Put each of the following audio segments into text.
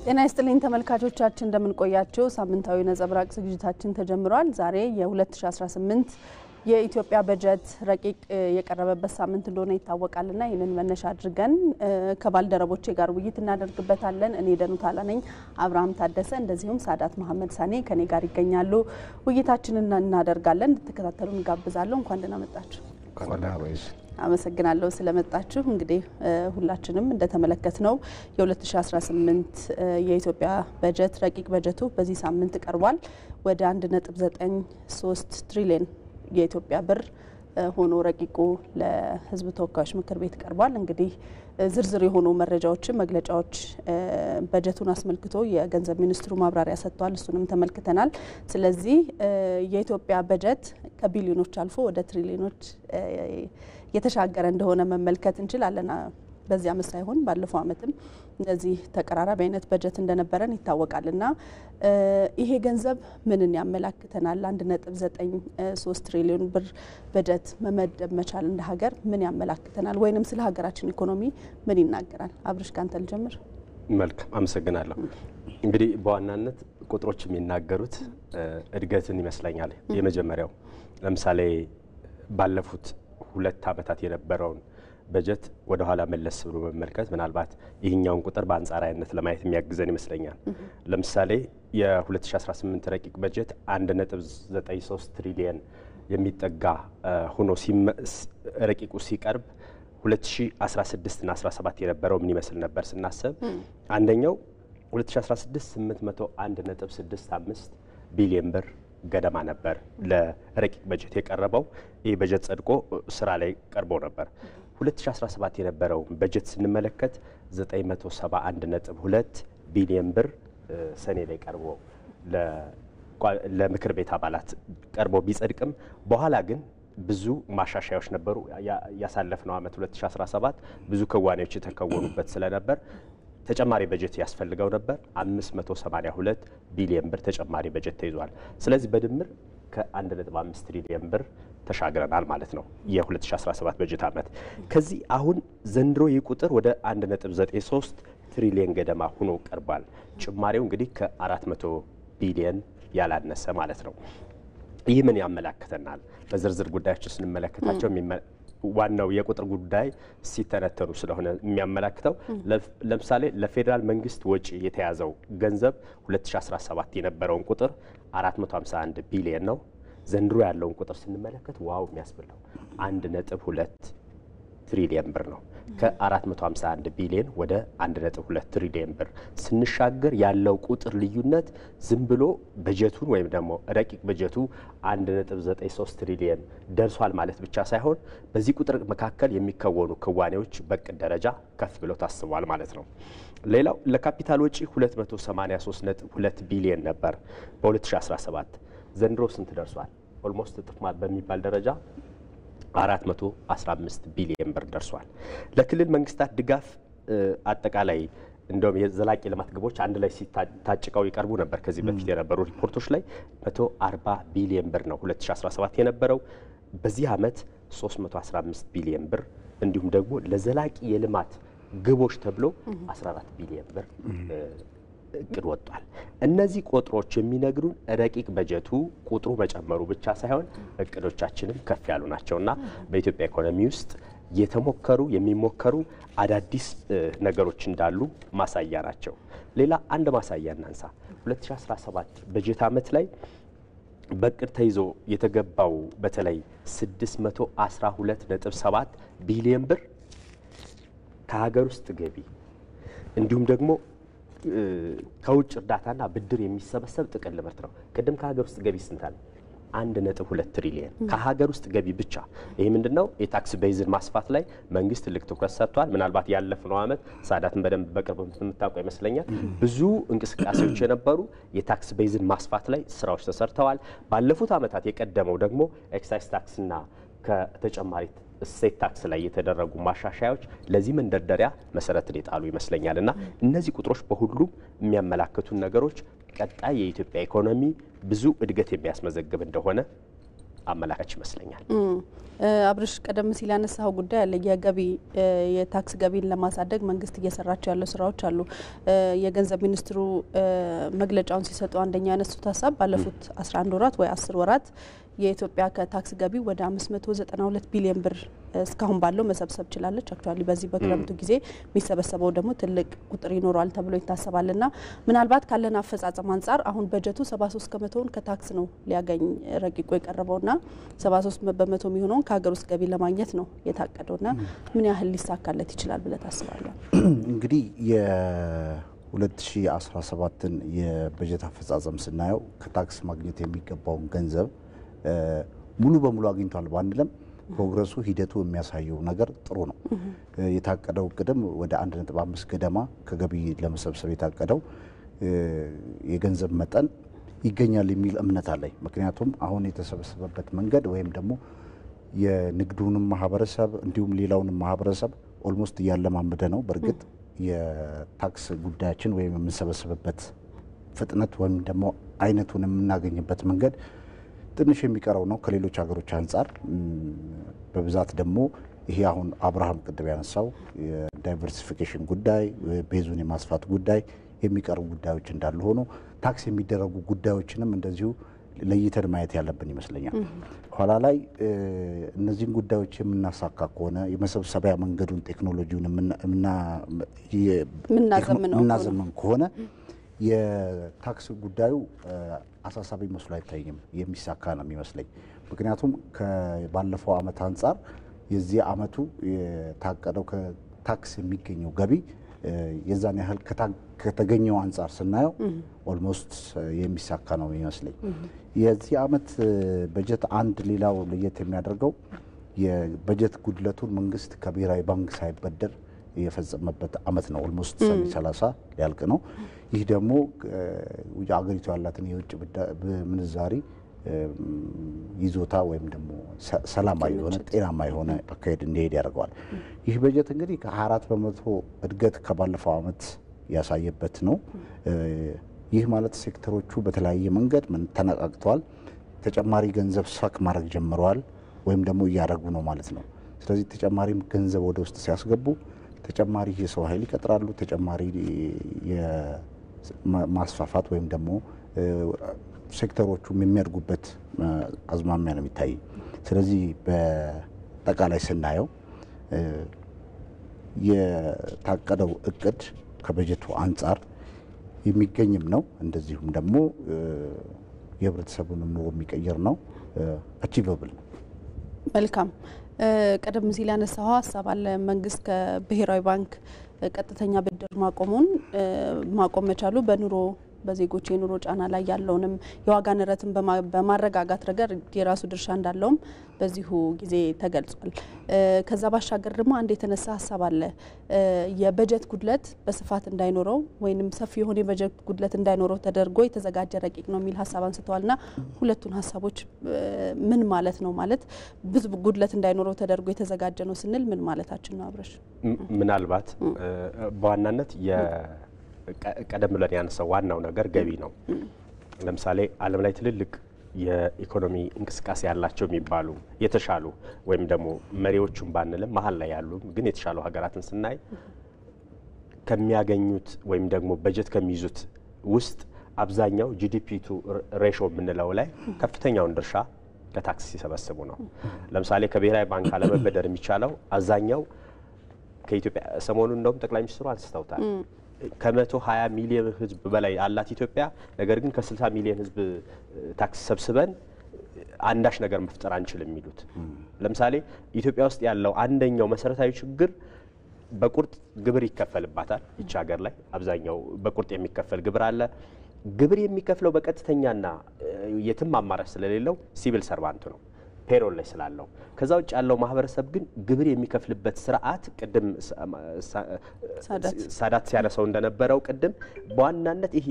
ጤና ይስጥልኝ ተመልካቾቻችን እንደምን ቆያችሁ ሳምንታዊ ነጸብራቅ ዝግጅታችን ተጀምሯል ዛሬ የ2018 የኢትዮጵያ በጀት ረቂቅ የቀረበበት ሳምንት እንደሆነ ይታወቃልና ይሄንን መነሻ አድርገን ከባልደረቦቼ ጋር ውይይት እናደርግበታለን እኔ ደኑታላ ነኝ አብርሃም ታደሰ እንደዚሁም ሳዳት መሐመድ ሳኔ ከኔ ጋር ይገኛሉ ውይይታችንን እናደርጋለን ተከታተሉን ጋብዛለሁ እንኳን ደህና መጣችሁ አመሰግናለሁ ስለመጣችሁ እንግዲህ ሁላችንም እንደተመለከትነው የ2018 የኢትዮጵያ በጀት ረቂቅ በጀቱ በዚህ ሳምንት ቀርቧል ወደ 1.93 ትሪሊዮን የኢትዮጵያ ብር ሆኖ ረቂቁ ለህዝብ ተወካዮች ምክር ቤት ቀርቧል እንግዲህ ዝርዝር የሆኑ መረጃዎችን መግለጫዎች በጀቱን አስመልክቶ የገንዘብ ሚኒስትሩ ማብራሪያ ሰጥቷል እሱንም ተመልክተናል ስለዚህ የኢትዮጵያ በጀት ከቢሊዮኖች አልፎ ወደ ትሪሊዮኖች የተሻገረ እንደሆነ መመልከት እንችላለን በዚህ አመት ሳይሆን ባለፈው አመትም እንደዚህ ተቀራራቢ አይነት በጀት እንደነበረን ይታወቃልና ይሄ ገንዘብ ምንን ያመላክተናል 1.93 ትሪሊዮን ብር በጀት መመደብ መቻል እንደ ሀገር ምን ያመላክተናል ወይንም ስለ ሀገራችን ኢኮኖሚ ምን ይናገራል አብርሽ ካንተ ልጀምር መልካም አመሰግናለሁ እንግዲህ በዋናነት ቁጥሮች የሚናገሩት እድገትን ይመስለኛል የመጀመሪያው ለምሳሌ ባለፉት 2 አመታት የነበረውን በጀት ወደ ኋላ መለስ ብሎ መመልከት ምናልባት ይህኛውን ቁጥር በአንጻራዊነት ለማየት የሚያግዘን ይመስለኛል ለምሳሌ የ2018 ረቂቅ በጀት 1.93 ትሪሊዮን የሚጠጋ ሆኖ ረቂቁ ሲቀርብ 2016 እና 17 የነበረው ምን ይመስል ነበር ስናስብ አንደኛው 2016 801.65 ቢሊዮን ብር ገደማ ነበር ለረቂቅ በጀት የቀረበው ይህ በጀት ጸድቆ ስራ ላይ ቀርቦ ነበር 2017 የነበረው በጀት ስንመለከት 971.2 ቢሊዮን ብር ሰኔ ላይ ቀርቦ ለምክር ቤት አባላት ቀርቦ ቢጸድቅም በኋላ ግን ብዙ ማሻሻያዎች ነበሩ ያሳለፍነው አመት 2017 ብዙ ክዋኔዎች የተከወኑበት ስለነበር ተጨማሪ በጀት ያስፈልገው ነበር 582 ቢሊዮን ብር ተጨማሪ በጀት ተይዟል ስለዚህ በድምር ከ1.5 ትሪሊዮን ብር ተሻግረናል ማለት ነው የ2017 በጀት አመት ከዚህ አሁን ዘንድሮ ይቁጥር ወደ 1.93 ትሪሊዮን ገደማ ሆኖ ቀርቧል ጭማሪው እንግዲህ ከ400 ቢሊዮን ያላነሰ ማለት ነው ይህ ምን ያመላክተናል በዝርዝር ጉዳዮች ስንመለከታቸው ዋናው የቁጥር ጉዳይ ሲተነተኑ ስለሆነ የሚያመላክተው ለምሳሌ ለፌደራል መንግስት ወጪ የተያዘው ገንዘብ 2017 የነበረውን ቁጥር 451 ቢሊዮን ነው ዘንድሮ ያለውን ቁጥር ስንመለከት ዋው የሚያስብለው 1.2 ትሪሊዮን ብር ነው ከ451 ቢሊዮን ወደ 1.2 ትሪሊዮን ብር ስንሻገር ያለው ቁጥር ልዩነት ዝም ብሎ በጀቱን ወይም ደግሞ ረቂቅ በጀቱ 1.93 ትሪሊዮን ደርሷል ማለት ብቻ ሳይሆን በዚህ ቁጥር መካከል የሚከወኑ ክዋኔዎች በቅድ ደረጃ ከፍ ብለው ታስበዋል ማለት ነው ሌላው ለካፒታል ወጪ 283.2 ቢሊዮን ነበር በ2017 ዘንድሮ ስንት ደርሷል ኦልሞስት እጥፍ በሚባል ደረጃ 415 ቢሊዮን ብር ደርሷል ለክልል መንግስታት ድጋፍ አጠቃላይ እንደውም የዘላቂ ልማት ግቦች አንድ ላይ ሲታጭቀው ይቀርቡ ነበር ከዚህ በፊት የነበሩ ሪፖርቶች ላይ 140 ቢሊዮን ብር ነው 2017 የነበረው በዚህ አመት 315 ቢሊዮን ብር እንዲሁም ደግሞ ለዘላቂ የልማት ግቦች ተብሎ 14 ቢሊዮን ብር እቅድ ወጥቷል እነዚህ ቁጥሮች የሚነግሩን ረቂቅ በጀቱ ቁጥሩ መጨመሩ ብቻ ሳይሆን እቅዶቻችንም ከፍ ያሉ ናቸውና በኢትዮጵያ ኢኮኖሚ ውስጥ የሚሞከሩ አዳዲስ ነገሮች እንዳሉ ማሳያ ናቸው ሌላ አንድ ማሳያ እናንሳ 2017 በጀት አመት ላይ በቅድ ተይዞ የተገባው በተለይ 612.7 ቢሊዮን ብር ከሀገር ውስጥ ገቢ እንዲሁም ደግሞ ከውጭ እርዳታና ብድር የሚሰበሰብ ጥቅል ምርት ነው ቀደም ከሀገር ውስጥ ገቢ ስንታል 1.2 ትሪሊዮን ከሀገር ውስጥ ገቢ ብቻ ይሄ ምንድነው የታክስ ቤዝን ማስፋት ላይ መንግስት ትልቅ ትኩረት ሰጥቷል ምናልባት ያለፈው አመት ሳዳትን በደንብ በቅርብ የምታውቀው ይመስለኛል ብዙ እንቅስቃሴዎች የነበሩ የታክስ ቤዝን ማስፋት ላይ ስራዎች ተሰርተዋል ባለፉት አመታት የቀደመው ደግሞ ኤክሳይዝ ታክስና ከተጨማሪ እሴት ታክስ ላይ የተደረጉ ማሻሻያዎች ለዚህ መንደርደሪያ መሰረትን የጣሉ ይመስለኛልና እነዚህ ቁጥሮች በሁሉም የሚያመላክቱ ነገሮች ቀጣይ የኢትዮጵያ ኢኮኖሚ ብዙ እድገት የሚያስመዘግብ እንደሆነ አመላካች ይመስለኛል። አብርሽ ቀደም ሲል ያነሳው ጉዳይ አለ። የገቢ የታክስ ገቢን ለማሳደግ መንግስት እየሰራቸው ያለው ስራዎች አሉ። የገንዘብ ሚኒስትሩ መግለጫውን ሲሰጡ አንደኛ ያነሱት ሀሳብ ባለፉት 11 ወራት ወይ 10 ወራት የኢትዮጵያ ከታክስ ገቢ ወደ 592 ቢሊዮን ብር እስካሁን ባለው መሰብሰብ ችላለች። አክቹአሊ በዚህ በክረምቱ ጊዜ የሚሰበሰበው ደግሞ ትልቅ ቁጥር ይኖራል ተብሎ ይታሰባልና ምናልባት ካለን አፈጻጸም አንጻር አሁን በጀቱ 73 ከመቶውን ከታክስ ነው ሊያገኝ ረቂቆ የቀረበውና 73 በመቶ የሚሆነውን ከሀገር ውስጥ ገቢ ለማግኘት ነው የታቀደውና ምን ያህል ሊሳካለት ይችላል ብለህ ታስባለህ? እንግዲህ የ2017ን የበጀት አፈጻጸም ስናየው ከታክስ ማግኘት የሚገባውን ገንዘብ ሙሉ በሙሉ አግኝቷል ባንልም ፕሮግረሱ ሂደቱ የሚያሳየው ነገር ጥሩ ነው። የታቀደው ቅድም ወደ 1.5 ገደማ ከገቢ ለመሰብሰብ የታቀደው የገንዘብ መጠን ይገኛል የሚል እምነት አለኝ። ምክንያቱም አሁን የተሰበሰበበት መንገድ ወይም ደግሞ የንግዱንም ማህበረሰብ እንዲሁም ሌላውንም ማህበረሰብ ኦልሞስት እያለማመደ ነው። በእርግጥ የታክስ ጉዳያችን ወይም የምንሰበሰብበት ፍጥነት ወይም ደግሞ አይነቱን የምናገኝበት መንገድ ትንሽ የሚቀረው ነው ከሌሎች ሀገሮች አንጻር። በብዛት ደግሞ ይሄ አሁን አብርሃም ቅድም ያነሳው የዳይቨርሲፊኬሽን ጉዳይ ቤዙን የማስፋት ጉዳይ የሚቀሩ ጉዳዮች እንዳሉ ሆኖ ታክስ የሚደረጉ ጉዳዮችንም እንደዚሁ ለይተን ማየት ያለብን ይመስለኛል። ኋላ ላይ እነዚህን ጉዳዮች የምናሳካ ከሆነ የመሰብሰቢያ መንገዱን ቴክኖሎጂውን የምናዘምን ከሆነ የታክስ ጉዳዩ አሳሳቢ መስሎ አይታይም፣ የሚሳካ ነው የሚመስለኝ። ምክንያቱም ከባለፈው አመት አንጻር የዚህ አመቱ የታቀደው ከታክስ የሚገኘው ገቢ የዛን ያህል ከተገኘው አንጻር ስናየው ኦልሞስት የሚሳካ ነው የሚመስለኝ። የዚህ አመት በጀት አንድ ሌላው ለየት የሚያደርገው የበጀት ጉድለቱን መንግስት ከብሔራዊ ባንክ ሳይበደር የፈጸመበት አመት ነው። ኦልሞስት ሰኔ 30 ሊያልቅ ነው። ይህ ደግሞ አገሪቱ ያላትን የውጭ ምንዛሪ ይዞታ ወይም ደግሞ ሰላማዊ የሆነ ጤናማ የሆነ አካሄድ እንዲሄድ ያደርገዋል። ይህ በጀት እንግዲህ ከ4 በመቶ እድገት ከባለፈው አመት ያሳየበት ነው። ይህ ማለት ሴክተሮቹ በተለያየ መንገድ ተነቃቅተዋል፣ ተጨማሪ ገንዘብ ሳክ ማድረግ ጀምረዋል ወይም ደግሞ እያደረጉ ነው ማለት ነው። ስለዚህ ተጨማሪም ገንዘብ ወደ ውስጥ ሲያስገቡ ተጨማሪ የሰው ኃይል ይቀጥራሉ፣ ተጨማሪ ማስፋፋት ወይም ደግሞ ሴክተሮቹ የሚያድጉበት አዝማሚያ ነው የሚታይ። ስለዚህ በጠቃላይ ስናየው የታቀደው እቅድ ከበጀቱ አንጻር የሚገኝም ነው፣ እንደዚሁም ደግሞ የህብረተሰቡን ኑሮ የሚቀይር ነው፣ አቺቨብል ነው። መልካም። ቀደም ሲል ያነሳው ሀሳብ አለ። መንግስት ከብሔራዊ ባንክ ቀጥተኛ ብድር ማቆም መቻሉ በኑሮ በዜጎች የኑሮ ጫና ላይ ያለውንም የዋጋ ንረትን በማረጋጋት ረገድ የራሱ ድርሻ እንዳለውም በዚሁ ጊዜ ተገልጿል። ከዛ ባሻገር ደግሞ አንድ የተነሳ ሀሳብ አለ። የበጀት ጉድለት በስፋት እንዳይኖረው ወይንም ሰፊ የሆነ የበጀት ጉድለት እንዳይኖረው ተደርጎ የተዘጋጀ ረቂቅ ነው የሚል ሀሳብ አንስተዋልና ሁለቱን ሀሳቦች ምን ማለት ነው? ማለት ብዙ ጉድለት እንዳይኖረው ተደርጎ የተዘጋጀ ነው ስንል ምን ማለታችን ነው? አብረሽ ምናልባት በዋናነት ቀደም ብለን ያነሳው ዋናው ነገር ገቢ ነው። ለምሳሌ ዓለም ላይ ትልልቅ የኢኮኖሚ እንቅስቃሴ ያላቸው የሚባሉ የተሻሉ ወይም ደግሞ መሪዎቹን ባንልም መሀል ላይ ያሉ ግን የተሻሉ ሀገራትን ስናይ ከሚያገኙት ወይም ደግሞ በጀት ከሚይዙት ውስጥ አብዛኛው ጂዲፒ ቱ ሬሾ የምንለው ላይ ከፍተኛውን ድርሻ ከታክስ ሲሰበስቡ ነው። ለምሳሌ ከብሔራዊ ባንክ አለመበደር የሚቻለው አብዛኛው ከኢትዮጵያ ሰሞኑን እንደውም ጠቅላይ ሚኒስትሩ አንስተውታል። ከ120 ሚሊዮን ህዝብ በላይ አላት ኢትዮጵያ። ነገር ግን ከ60 ሚሊዮን ህዝብ ታክስ ሰብስበን አንዳች ነገር መፍጠር አንችልም የሚሉት። ለምሳሌ ኢትዮጵያ ውስጥ ያለው አንደኛው መሰረታዊ ችግር በቁርጥ ግብር ይከፈልባታል። ይች ሀገር ላይ አብዛኛው በቁርጥ የሚከፈል ግብር አለ። ግብር የሚከፍለው በቀጥተኛና የትም አማራጭ ስለሌለው ሲቪል ሰርቫንቱ ነው፣ ፔሮል ላይ ስላለው። ከዛ ውጭ ያለው ማህበረሰብ ግን ግብር የሚከፍልበት ስርዓት ቅድም ሳዳት ሲያነሳው እንደነበረው ቅድም በዋናነት ይሄ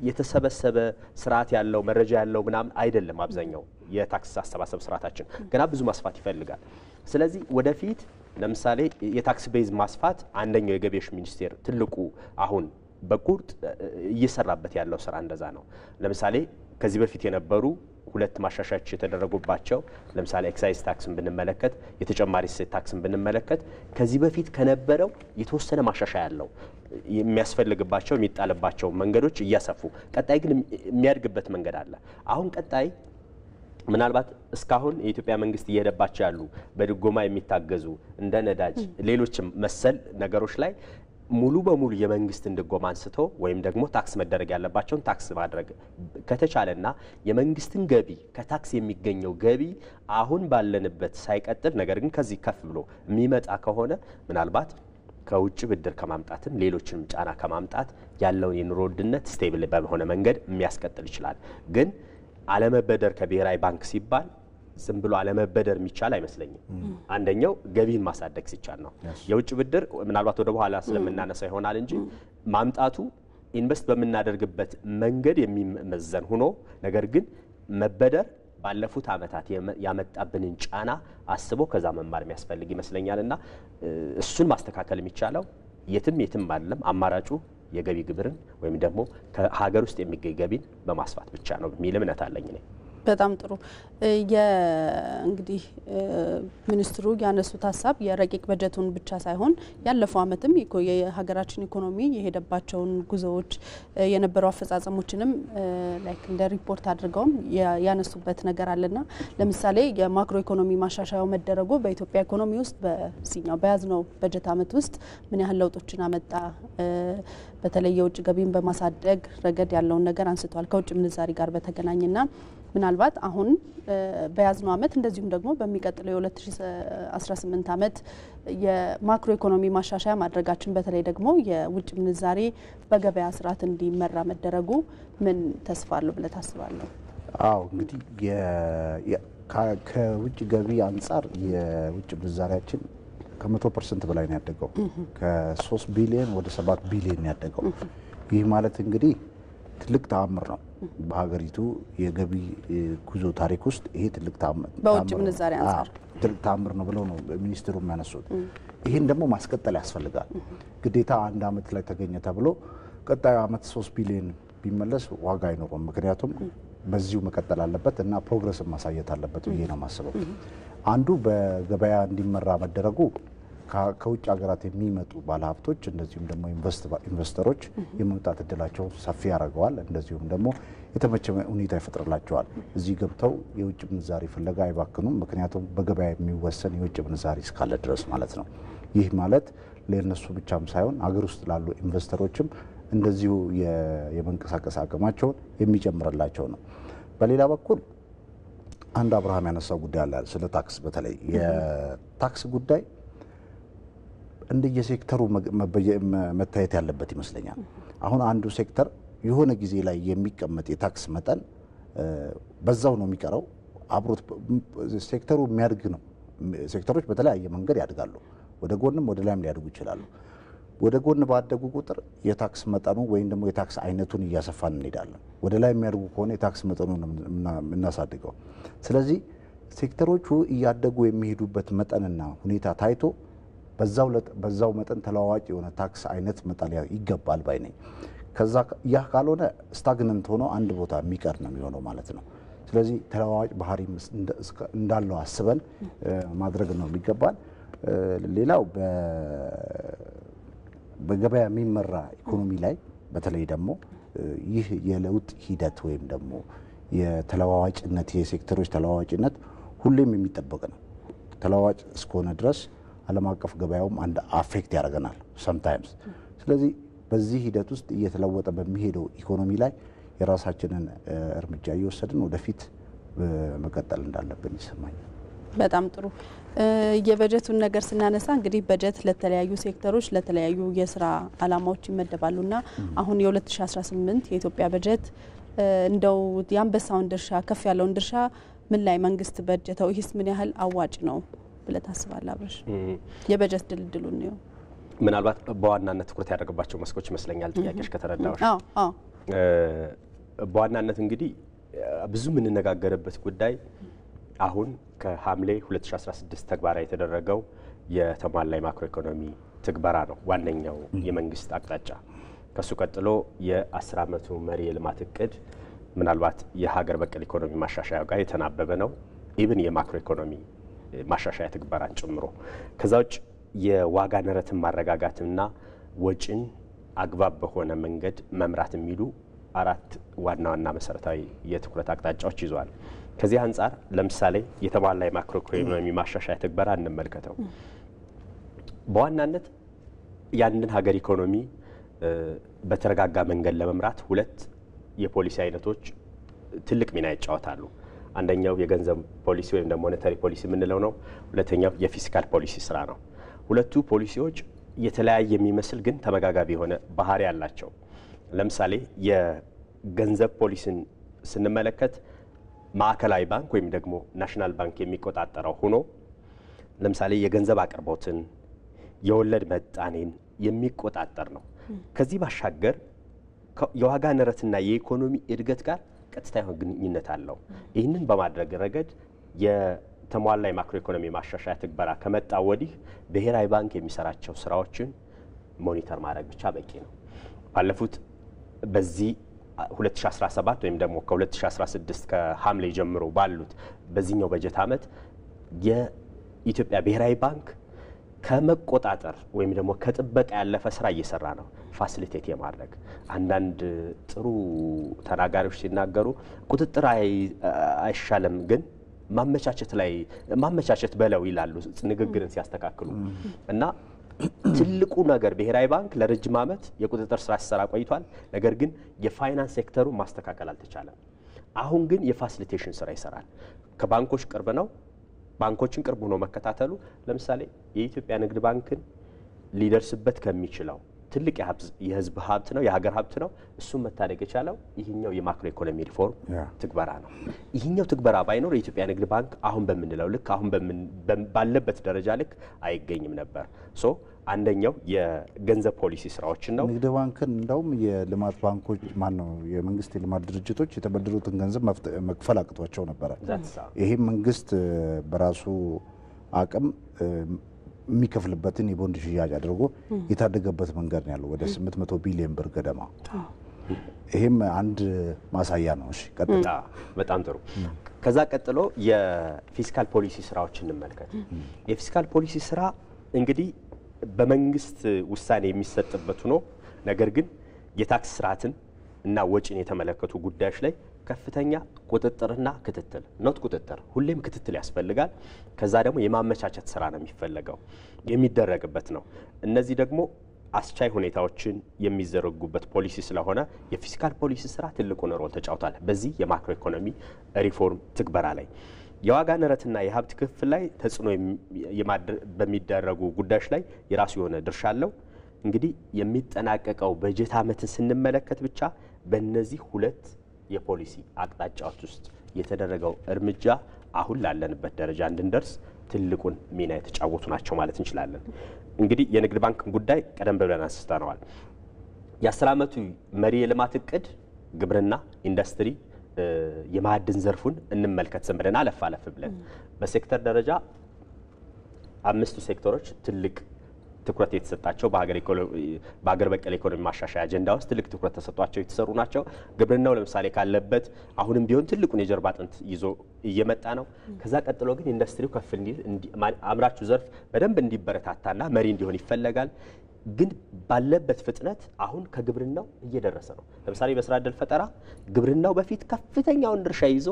የተሰበሰበ ስርዓት ያለው መረጃ ያለው ምናምን አይደለም። አብዛኛው የታክስ አሰባሰብ ስርዓታችን ገና ብዙ ማስፋት ይፈልጋል። ስለዚህ ወደፊት ለምሳሌ የታክስ ቤዝ ማስፋት አንደኛው የገቢዎች ሚኒስቴር ትልቁ አሁን በቁርጥ እየሰራበት ያለው ስራ እንደዛ ነው። ለምሳሌ ከዚህ በፊት የነበሩ ሁለት ማሻሻያዎች የተደረጉባቸው ለምሳሌ ኤክሳይዝ ታክስን ብንመለከት የተጨማሪ እሴት ታክስን ብንመለከት ከዚህ በፊት ከነበረው የተወሰነ ማሻሻያ ያለው የሚያስፈልግባቸው የሚጣልባቸው መንገዶች እያሰፉ ቀጣይ ግን የሚያድግበት መንገድ አለ። አሁን ቀጣይ ምናልባት እስካሁን የኢትዮጵያ መንግስት እየሄደባቸው ያሉ በድጎማ የሚታገዙ እንደ ነዳጅ ሌሎችም መሰል ነገሮች ላይ ሙሉ በሙሉ የመንግስትን ድጎማ አንስቶ ወይም ደግሞ ታክስ መደረግ ያለባቸውን ታክስ ማድረግ ከተቻለና የመንግስትን ገቢ ከታክስ የሚገኘው ገቢ አሁን ባለንበት ሳይቀጥል ነገር ግን ከዚህ ከፍ ብሎ የሚመጣ ከሆነ ምናልባት ከውጭ ብድር ከማምጣትም ሌሎችንም ጫና ከማምጣት ያለውን የኑሮ ውድነት ስቴብል በሆነ መንገድ የሚያስቀጥል ይችላል። ግን አለመበደር ከብሔራዊ ባንክ ሲባል ዝም ብሎ አለመበደር የሚቻል አይመስለኝም። አንደኛው ገቢን ማሳደግ ሲቻል ነው። የውጭ ብድር ምናልባት ወደ በኋላ ስለምናነሳ ይሆናል እንጂ ማምጣቱ ኢንቨስት በምናደርግበት መንገድ የሚመዘን ሆኖ ነገር ግን መበደር ባለፉት ዓመታት ያመጣብንን ጫና አስቦ ከዛ መማር የሚያስፈልግ ይመስለኛልና እሱን ማስተካከል የሚቻለው የትም አይደለም። አማራጩ የገቢ ግብርን ወይም ደግሞ ከሀገር ውስጥ የሚገኝ ገቢን በማስፋት ብቻ ነው የሚል እምነት አለኝ እኔ። በጣም ጥሩ። እንግዲህ ሚኒስትሩ ያነሱት ሀሳብ የረቂቅ በጀቱን ብቻ ሳይሆን ያለፈው ዓመትም የሀገራችን ኢኮኖሚ የሄደባቸውን ጉዞዎች የነበሩ አፈጻጸሞችንም ላይክ እንደ ሪፖርት አድርገውም ያነሱበት ነገር አለና ለምሳሌ የማክሮ ኢኮኖሚ ማሻሻያው መደረጉ በኢትዮጵያ ኢኮኖሚ ውስጥ በያዝነው በጀት ዓመት ውስጥ ምን ያህል ለውጦችን አመጣ፣ በተለይ የውጭ ገቢን በማሳደግ ረገድ ያለውን ነገር አንስተዋል ከውጭ ምንዛሪ ጋር በተገናኘና ምናልባት አሁን በያዝነው ዓመት እንደዚሁም ደግሞ በሚቀጥለው የ2018 ዓመት የማክሮ ኢኮኖሚ ማሻሻያ ማድረጋችን በተለይ ደግሞ የውጭ ምንዛሬ በገበያ ስርዓት እንዲመራ መደረጉ ምን ተስፋ አለው ብለህ ታስባለህ? አዎ እንግዲህ ከውጭ ገቢ አንጻር የውጭ ምንዛሪያችን ከ100% በላይ ነው ያደገው። ከ3 ቢሊዮን ወደ 7 ቢሊዮን ያደገው። ይህ ማለት እንግዲህ ትልቅ ተአምር ነው። በሀገሪቱ የገቢ ጉዞ ታሪክ ውስጥ ይሄ ትልቅ ተአምር በውጭ ምንዛሪ አንፃር ትልቅ ተአምር ነው ብለው ነው ሚኒስትሩ የሚያነሱት። ይሄን ደግሞ ማስቀጠል ያስፈልጋል። ግዴታ አንድ አመት ላይ ተገኘ ተብሎ ቀጣዩ አመት 3 ቢሊዮን ቢመለስ ዋጋ አይኖርም። ምክንያቱም በዚሁ መቀጠል አለበት እና ፕሮግረስን ማሳየት አለበት ብዬ ነው የማስበው። አንዱ በገበያ እንዲመራ መደረጉ ከውጭ ሀገራት የሚመጡ ባለሀብቶች እንደዚሁም ደግሞ ኢንቨስተሮች የመምጣት እድላቸውን ሰፊ ያደርገዋል። እንደዚሁም ደግሞ የተመቸ ሁኔታ ይፈጥርላቸዋል። እዚህ ገብተው የውጭ ምንዛሪ ፍለጋ አይባክኑም። ምክንያቱም በገበያ የሚወሰን የውጭ ምንዛሪ እስካለ ድረስ ማለት ነው። ይህ ማለት ለእነሱ ብቻም ሳይሆን ሀገር ውስጥ ላሉ ኢንቨስተሮችም እንደዚሁ የመንቀሳቀስ አቅማቸውን የሚጨምርላቸው ነው። በሌላ በኩል አንድ አብርሃም ያነሳው ጉዳይ አለ ስለ ታክስ። በተለይ የታክስ ጉዳይ እንደየሴክተሩ መታየት ያለበት ይመስለኛል። አሁን አንዱ ሴክተር የሆነ ጊዜ ላይ የሚቀመጥ የታክስ መጠን በዛው ነው የሚቀረው። አብሮት ሴክተሩ የሚያድግ ነው። ሴክተሮች በተለያየ መንገድ ያድጋሉ። ወደ ጎንም ወደ ላይም ሊያድጉ ይችላሉ። ወደ ጎን ባደጉ ቁጥር የታክስ መጠኑ ወይም ደግሞ የታክስ አይነቱን እያሰፋን እንሄዳለን። ወደ ላይ የሚያድጉ ከሆነ የታክስ መጠኑን እናሳድገው። ስለዚህ ሴክተሮቹ እያደጉ የሚሄዱበት መጠንና ሁኔታ ታይቶ በዛው መጠን ተለዋዋጭ የሆነ ታክስ አይነት መጣል ይገባል ባይ ነኝ። ከዛ ያ ካልሆነ ስታግነንት ሆኖ አንድ ቦታ የሚቀር ነው የሚሆነው ማለት ነው። ስለዚህ ተለዋዋጭ ባህሪ እንዳለው አስበን ማድረግ ነው የሚገባል። ሌላው በገበያ የሚመራ ኢኮኖሚ ላይ በተለይ ደግሞ ይህ የለውጥ ሂደት ወይም ደግሞ የተለዋዋጭነት የሴክተሮች ተለዋዋጭነት ሁሌም የሚጠበቅ ነው። ተለዋዋጭ እስከሆነ ድረስ ዓለም አቀፍ ገበያውም አንድ አፌክት ያደርገናል ሰምታይምስ። ስለዚህ በዚህ ሂደት ውስጥ እየተለወጠ በሚሄደው ኢኮኖሚ ላይ የራሳችንን እርምጃ እየወሰድን ወደፊት መቀጠል እንዳለብን ይሰማኛል። በጣም ጥሩ። የበጀቱን ነገር ስናነሳ እንግዲህ በጀት ለተለያዩ ሴክተሮች ለተለያዩ የስራ አላማዎች ይመደባሉና አሁን የ2018 የኢትዮጵያ በጀት እንደው የአንበሳውን ድርሻ ከፍ ያለውን ድርሻ ምን ላይ መንግስት በጀተው? ይህስ ምን ያህል አዋጭ ነው ብለህ ታስባለህ አብረሽ? የበጀት ድልድሉን ነው ምናልባት በዋናነት ትኩረት ያደረገባቸው መስኮች ይመስለኛል ጥያቄሽ ከተረዳዎች። በዋናነት እንግዲህ ብዙ የምንነጋገርበት ጉዳይ አሁን ከሐምሌ 2016 ተግባራዊ የተደረገው የተሟላ የማክሮ ኢኮኖሚ ትግበራ ነው ዋነኛው የመንግስት አቅጣጫ። ከሱ ቀጥሎ የ10 ዓመቱ መሪ የልማት እቅድ ምናልባት የሀገር በቀል ኢኮኖሚ ማሻሻያ ጋር የተናበበ ነው። ኢቭን የማክሮ ኢኮኖሚ ማሻሻያ ትግበራን ጨምሮ ከዛ ውጭ የዋጋ ንረትን ማረጋጋትና ወጪን አግባብ በሆነ መንገድ መምራት የሚሉ 4 ዋና ዋና መሰረታዊ የትኩረት አቅጣጫዎች ይዟል። ከዚህ አንጻር ለምሳሌ የተሟላ የማክሮ ኢኮኖሚ ማሻሻያ ትግበራ እንመልከተው። በዋናነት ያንን ሀገር ኢኮኖሚ በተረጋጋ መንገድ ለመምራት 2 የፖሊሲ አይነቶች ትልቅ ሚና ይጫወታሉ። አንደኛው የገንዘብ ፖሊሲ ወይም ደግሞ ሞኔታሪ ፖሊሲ የምንለው ነው። ሁለተኛው የፊስካል ፖሊሲ ስራ ነው። ሁለቱ ፖሊሲዎች የተለያየ የሚመስል ግን ተመጋጋቢ የሆነ ባህሪ ያላቸው። ለምሳሌ የገንዘብ ፖሊሲን ስንመለከት ማዕከላዊ ባንክ ወይም ደግሞ ናሽናል ባንክ የሚቆጣጠረው ሆኖ ለምሳሌ የገንዘብ አቅርቦትን፣ የወለድ መጣኔን የሚቆጣጠር ነው። ከዚህ ባሻገር የዋጋ ንረትና የኢኮኖሚ እድገት ጋር ቀጥታ የሆነ ግንኙነት አለው። ይህንን በማድረግ ረገድ የተሟላ የማክሮ ኢኮኖሚ ማሻሻያ ትግበራ ከመጣ ወዲህ ብሔራዊ ባንክ የሚሰራቸው ስራዎችን ሞኒተር ማድረግ ብቻ በቂ ነው። ባለፉት በዚህ 2017 ወይም ደግሞ ከ2016 ከሐምሌ ጀምሮ ባሉት በዚህኛው በጀት ዓመት የኢትዮጵያ ብሔራዊ ባንክ ከመቆጣጠር ወይም ደግሞ ከጥበቃ ያለፈ ስራ እየሰራ ነው። ፋሲሊቴት የማድረግ አንዳንድ ጥሩ ተናጋሪዎች ሲናገሩ ቁጥጥር አይሻለም ግን ማመቻቸት በለው ይላሉ ንግግርን ሲያስተካክሉ እና ትልቁ ነገር ብሔራዊ ባንክ ለረጅም ዓመት የቁጥጥር ስራ ሲሰራ ቆይቷል። ነገር ግን የፋይናንስ ሴክተሩ ማስተካከል አልተቻለም። አሁን ግን የፋሲሊቴሽን ስራ ይሰራል። ከባንኮች ቅርብ ነው። ባንኮችን ቅርብ ሆኖ መከታተሉ ለምሳሌ የኢትዮጵያ ንግድ ባንክን ሊደርስበት ከሚችለው ትልቅ የህዝብ ሀብት ነው፣ የሀገር ሀብት ነው። እሱም መታደግ የቻለው ይህኛው የማክሮ ኢኮኖሚ ሪፎርም ትግበራ ነው። ይህኛው ትግበራ ባይኖር የኢትዮጵያ ንግድ ባንክ አሁን በምንለው ልክ አሁን ባለበት ደረጃ ልክ አይገኝም ነበር። ሶ አንደኛው የገንዘብ ፖሊሲ ስራዎችን ነው። ንግድ ባንክን እንደውም የልማት ባንኮች ማነው የመንግስት የልማት ድርጅቶች የተበደሩትን ገንዘብ መክፈል አቅቷቸው ነበረ። ይሄም መንግስት በራሱ አቅም የሚከፍልበትን የቦንድ ሽያጭ አድርጎ የታደገበት መንገድ ነው ያለው ወደ 800 ቢሊዮን ብር ገደማ። ይሄም አንድ ማሳያ ነው። እሺ ቀጥታ በጣም ጥሩ። ከዛ ቀጥሎ የፊስካል ፖሊሲ ስራዎችን እንመልከት። የፊስካል ፖሊሲ ስራ እንግዲህ በመንግስት ውሳኔ የሚሰጥበት ሆኖ ነገር ግን የታክስ ስርዓትን እና ወጪን የተመለከቱ ጉዳዮች ላይ ከፍተኛ ቁጥጥርና ክትትል ኖት ቁጥጥር ሁሌም ክትትል ያስፈልጋል። ከዛ ደግሞ የማመቻቸት ስራ ነው የሚፈለገው የሚደረግበት ነው። እነዚህ ደግሞ አስቻይ ሁኔታዎችን የሚዘረጉበት ፖሊሲ ስለሆነ የፊስካል ፖሊሲ ስራ ትልቁን ሮል ተጫውቷል። በዚህ የማክሮ ኢኮኖሚ ሪፎርም ትግበራ ላይ የዋጋ ንረትና የሀብት ክፍል ላይ ተጽዕኖ በሚደረጉ ጉዳዮች ላይ የራሱ የሆነ ድርሻ አለው። እንግዲህ የሚጠናቀቀው በጀት ዓመትን ስንመለከት ብቻ በእነዚህ 2 የፖሊሲ አቅጣጫዎች ውስጥ የተደረገው እርምጃ አሁን ላለንበት ደረጃ እንድንደርስ ትልቁን ሚና የተጫወቱ ናቸው ማለት እንችላለን። እንግዲህ የንግድ ባንክን ጉዳይ ቀደም ብለን አንስተነዋል። የ10 ዓመቱ መሪ የልማት እቅድ ግብርና፣ ኢንዱስትሪ፣ የማዕድን ዘርፉን እንመልከት ዝም ብለን አለፍ ብለን በሴክተር ደረጃ 5ቱ ሴክተሮች ትልቅ ትኩረት የተሰጣቸው በሀገር በቀል ኢኮኖሚ ማሻሻያ አጀንዳ ውስጥ ትልቅ ትኩረት ተሰጧቸው የተሰሩ ናቸው። ግብርናው ለምሳሌ ካለበት አሁንም ቢሆን ትልቁን የጀርባ አጥንት ይዞ እየመጣ ነው። ከዛ ቀጥሎ ግን ኢንዱስትሪው ከፍ እንዲል አምራቹ ዘርፍ በደንብ እንዲበረታታና መሪ እንዲሆን ይፈለጋል። ግን ባለበት ፍጥነት አሁን ከግብርናው እየደረሰ ነው። ለምሳሌ በስራ ዕድል ፈጠራ ግብርናው በፊት ከፍተኛውን ድርሻ ይዞ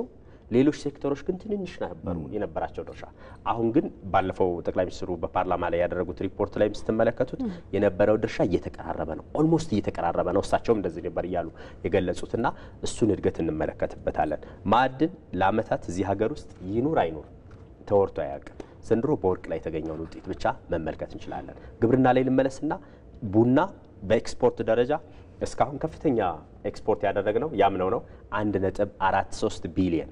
ሌሎች ሴክተሮች ግን ትንንሽ ነበሩ የነበራቸው ድርሻ። አሁን ግን ባለፈው ጠቅላይ ሚኒስትሩ በፓርላማ ላይ ያደረጉት ሪፖርት ላይ ስትመለከቱት የነበረው ድርሻ እየተቀራረበ ነው፣ ኦልሞስት እየተቀራረበ ነው። እሳቸውም እንደዚህ ነበር እያሉ የገለጹትና እሱን እድገት እንመለከትበታለን። ማዕድን ለአመታት እዚህ ሀገር ውስጥ ይኑር አይኑር ተወርቶ አያውቅም። ዘንድሮ በወርቅ ላይ የተገኘውን ውጤት ብቻ መመልከት እንችላለን። ግብርና ላይ ልመለስና ቡና በኤክስፖርት ደረጃ እስካሁን ከፍተኛ ኤክስፖርት ያደረግነው ያምነው ነው 1.43 ቢሊዮን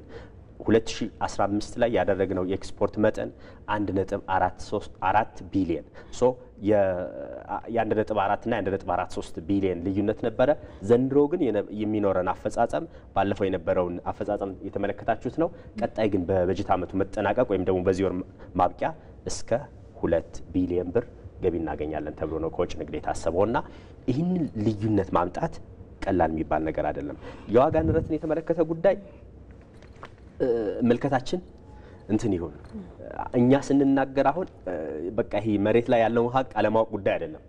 2015 ላይ ያደረግነው የኤክስፖርት መጠን 1.44 ቢሊዮን ሶ የ1.4 እና 1.43 ቢሊዮን ልዩነት ነበረ። ዘንድሮ ግን የሚኖረን አፈጻጸም ባለፈው የነበረውን አፈጻጸም የተመለከታችሁት ነው። ቀጣይ ግን በበጀት ዓመቱ መጠናቀቅ ወይም ደግሞ በዚህ ወር ማብቂያ እስከ 2 ቢሊዮን ብር ገቢ እናገኛለን ተብሎ ነው ከውጭ ንግድ የታሰበውና ይህንን ልዩነት ማምጣት ቀላል የሚባል ነገር አይደለም። የዋጋ ንረትን የተመለከተ ጉዳይ ምልከታችን እንትን ይሁን እኛ ስንናገር አሁን በቃ ይሄ መሬት ላይ ያለው ሀቅ አለማወቅ ጉዳይ አይደለም።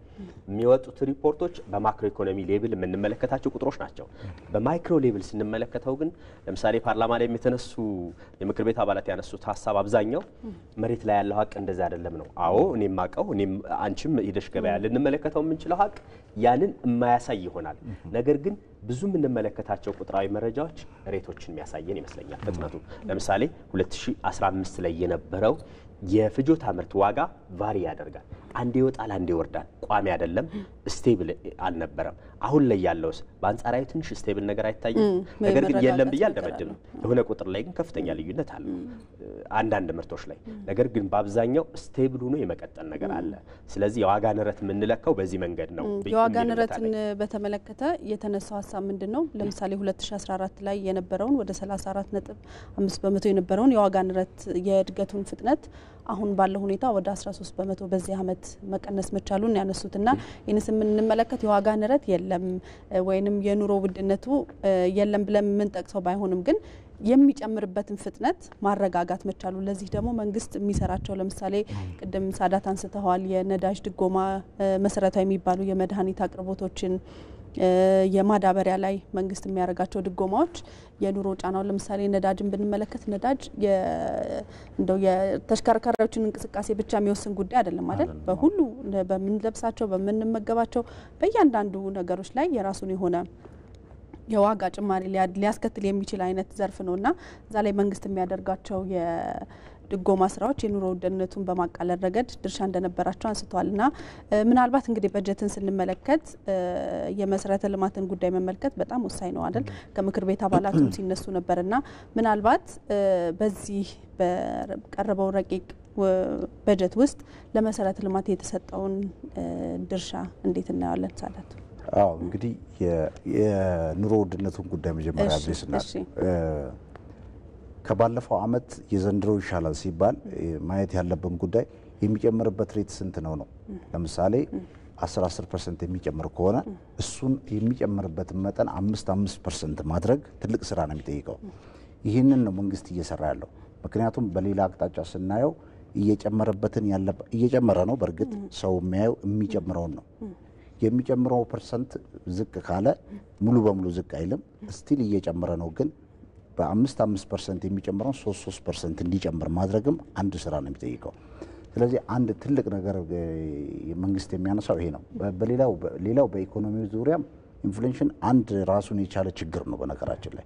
የሚወጡት ሪፖርቶች በማክሮ ኢኮኖሚ ሌቭል የምንመለከታቸው ቁጥሮች ናቸው። በማይክሮ ሌቭል ስንመለከተው ግን ለምሳሌ ፓርላማ ላይ የተነሱ የምክር ቤት አባላት ያነሱት ሀሳብ አብዛኛው መሬት ላይ ያለው ሀቅ እንደዛ አይደለም ነው። አዎ እኔም አውቀው እኔም አንቺም ሄደሽ ገበያ ልንመለከተው የምንችለው ሀቅ ያንን የማያሳይ ይሆናል። ነገር ግን ብዙ የምንመለከታቸው ቁጥራዊ መረጃዎች ሬቶችን የሚያሳየን ይመስለኛል። ፍጥነቱ ለምሳሌ 2015 ላይ የነበረው የፍጆታ ምርት ዋጋ ቫሪ ያደርጋል። አንዴ ይወጣል፣ አንዴ ይወርዳል። ቋሚ አይደለም፣ ስቴብል አልነበረም። አሁን ላይ ያለውስ በአንጻራዊ ትንሽ ስቴብል ነገር አይታይም። ነገር ግን የለም ብዬ አልደመድምም። የሆነ ቁጥር ላይ ግን ከፍተኛ ልዩነት አለ አንዳንድ ምርቶች ላይ። ነገር ግን በአብዛኛው ስቴብል ሆኖ የመቀጠል ነገር አለ። ስለዚህ የዋጋ ንረት የምንለካው በዚህ መንገድ ነው። የዋጋ ንረትን በተመለከተ የተነሳው ሀሳብ ምንድነው? ለምሳሌ 2014 ላይ የነበረውን ወደ 34.5% የነበረውን የዋጋ ንረት የእድገቱን ፍጥነት አሁን ባለው ሁኔታ ወደ 13% በዚህ አመት መቀነስ መቻሉን ያነሱትና ይህንስ የምንመለከት የዋጋ ንረት የለም ወይንም የኑሮ ውድነቱ የለም ብለን የምንጠቅሰው ባይሆንም ግን የሚጨምርበትን ፍጥነት ማረጋጋት መቻሉ። ለዚህ ደግሞ መንግስት የሚሰራቸው ለምሳሌ ቅድም ሳዳት አንስተዋል፣ የነዳጅ ድጎማ፣ መሰረታዊ የሚባሉ የመድኃኒት አቅርቦቶችን፣ የማዳበሪያ ላይ መንግስት የሚያደርጋቸው ድጎማዎች የኑሮ ጫናው ለምሳሌ ነዳጅን ብንመለከት ነዳጅ እንደው የተሽከርካሪዎችን እንቅስቃሴ ብቻ የሚወስን ጉዳይ አይደለም አይደል? በሁሉ በምንለብሳቸው፣ በምንመገባቸው በእያንዳንዱ ነገሮች ላይ የራሱን የሆነ የዋጋ ጭማሪ ሊያስከትል የሚችል አይነት ዘርፍ ነውና እዛ ላይ መንግስት የሚያደርጋቸው የድጎማ ስራዎች የኑሮ ውድነቱን በማቃለል ረገድ ድርሻ እንደነበራቸው አንስተዋልና ምናልባት እንግዲህ በጀትን ስንመለከት የመሰረተ ልማትን ጉዳይ መመልከት በጣም ወሳኝ ነው አይደል? ከምክር ቤት አባላቱም ሲነሱ ነበርና ምናልባት በዚህ በቀረበው ረቂቅ በጀት ውስጥ ለመሰረተ ልማት የተሰጠውን ድርሻ እንዴት እናያለን ሳዳት? አዎ እንግዲህ የኑሮ ውድነቱን ጉዳይ መጀመሪያ አብሬስናል። ከባለፈው አመት የዘንድሮ ይሻላል ሲባል ማየት ያለብን ጉዳይ የሚጨምርበት ሬት ስንት ነው ነው። ለምሳሌ 10% የሚጨምር ከሆነ እሱን የሚጨምርበት መጠን 5% ማድረግ ትልቅ ስራ ነው የሚጠይቀው። ይህንን ነው መንግስት እየሰራ ያለው። ምክንያቱም በሌላ አቅጣጫ ስናየው እየጨመረ ነው። በእርግጥ ሰው የሚያየው የሚጨምረውን ነው። የሚጨምረው ፐርሰንት ዝቅ ካለ ሙሉ በሙሉ ዝቅ አይልም፣ ስቲል እየጨመረ ነው። ግን በ5% የሚጨምረው 3% እንዲጨምር ማድረግም አንድ ስራ ነው የሚጠይቀው። ስለዚህ አንድ ትልቅ ነገር መንግስት የሚያነሳው ይሄ ነው። ሌላው በኢኮኖሚው ዙሪያም ኢንፍሌሽን አንድ ራሱን የቻለ ችግር ነው። በነገራችን ላይ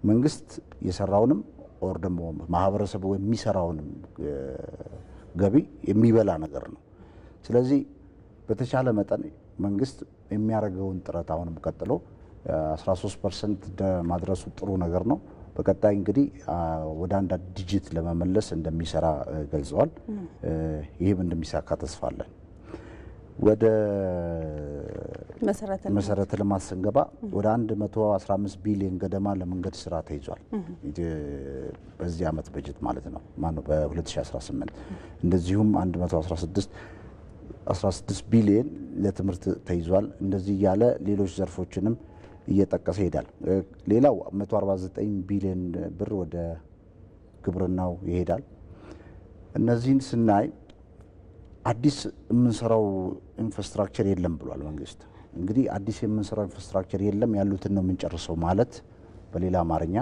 መንግስት የሰራውንም ኦር ደግሞ ማህበረሰቡ የሚሰራውንም ገቢ የሚበላ ነገር ነው። ስለዚህ በተቻለ መጠን መንግስት የሚያደርገውን ጥረት አሁንም ቀጥሎ 13% ማድረሱ ጥሩ ነገር ነው። በቀጣይ እንግዲህ ወደ አንድ ዲጂት ለመመለስ እንደሚሰራ ገልጸዋል። ይህም እንደሚሳካ ተስፋ አለን። ወደ መሰረተ ልማት ስንገባ ወደ 115 ቢሊዮን ገደማ ለመንገድ ስራ ተይዟል። በዚህ አመት በጀት ማለት ነው ማነው በ2018 እንደዚሁም 116 ቢሊዮን ለትምህርት ተይዟል። እንደዚህ ያለ ሌሎች ዘርፎችንም እየጠቀሰ ይሄዳል። ሌላው 149 ቢሊዮን ብር ወደ ግብርናው ይሄዳል። እነዚህን ስናይ አዲስ የምንሰራው ኢንፍራስትራክቸር የለም ብሏል መንግስት። እንግዲህ አዲስ የምንሰራው ኢንፍራስትራክቸር የለም ያሉትን ነው የምንጨርሰው ማለት በሌላ አማርኛ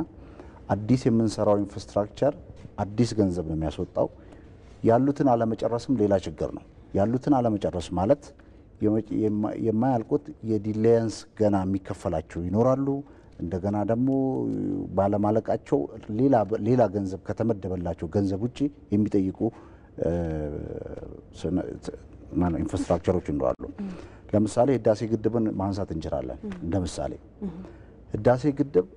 አዲስ የምንሰራው ኢንፍራስትራክቸር አዲስ ገንዘብ ነው የሚያስወጣው። ያሉትን አለመጨረስም ሌላ ችግር ነው። ያሉትን አለመጨረስ ማለት የማያልቁት የዲሌንስ ገና የሚከፈላቸው ይኖራሉ። እንደገና ደግሞ ባለማለቃቸው ሌላ ገንዘብ ከተመደበላቸው ገንዘብ ውጪ የሚጠይቁ ኢንፍራስትራክቸሮች እንደዋሉ። ለምሳሌ ህዳሴ ግድብን ማንሳት እንችላለን። እንደ ምሳሌ ህዳሴ ግድብ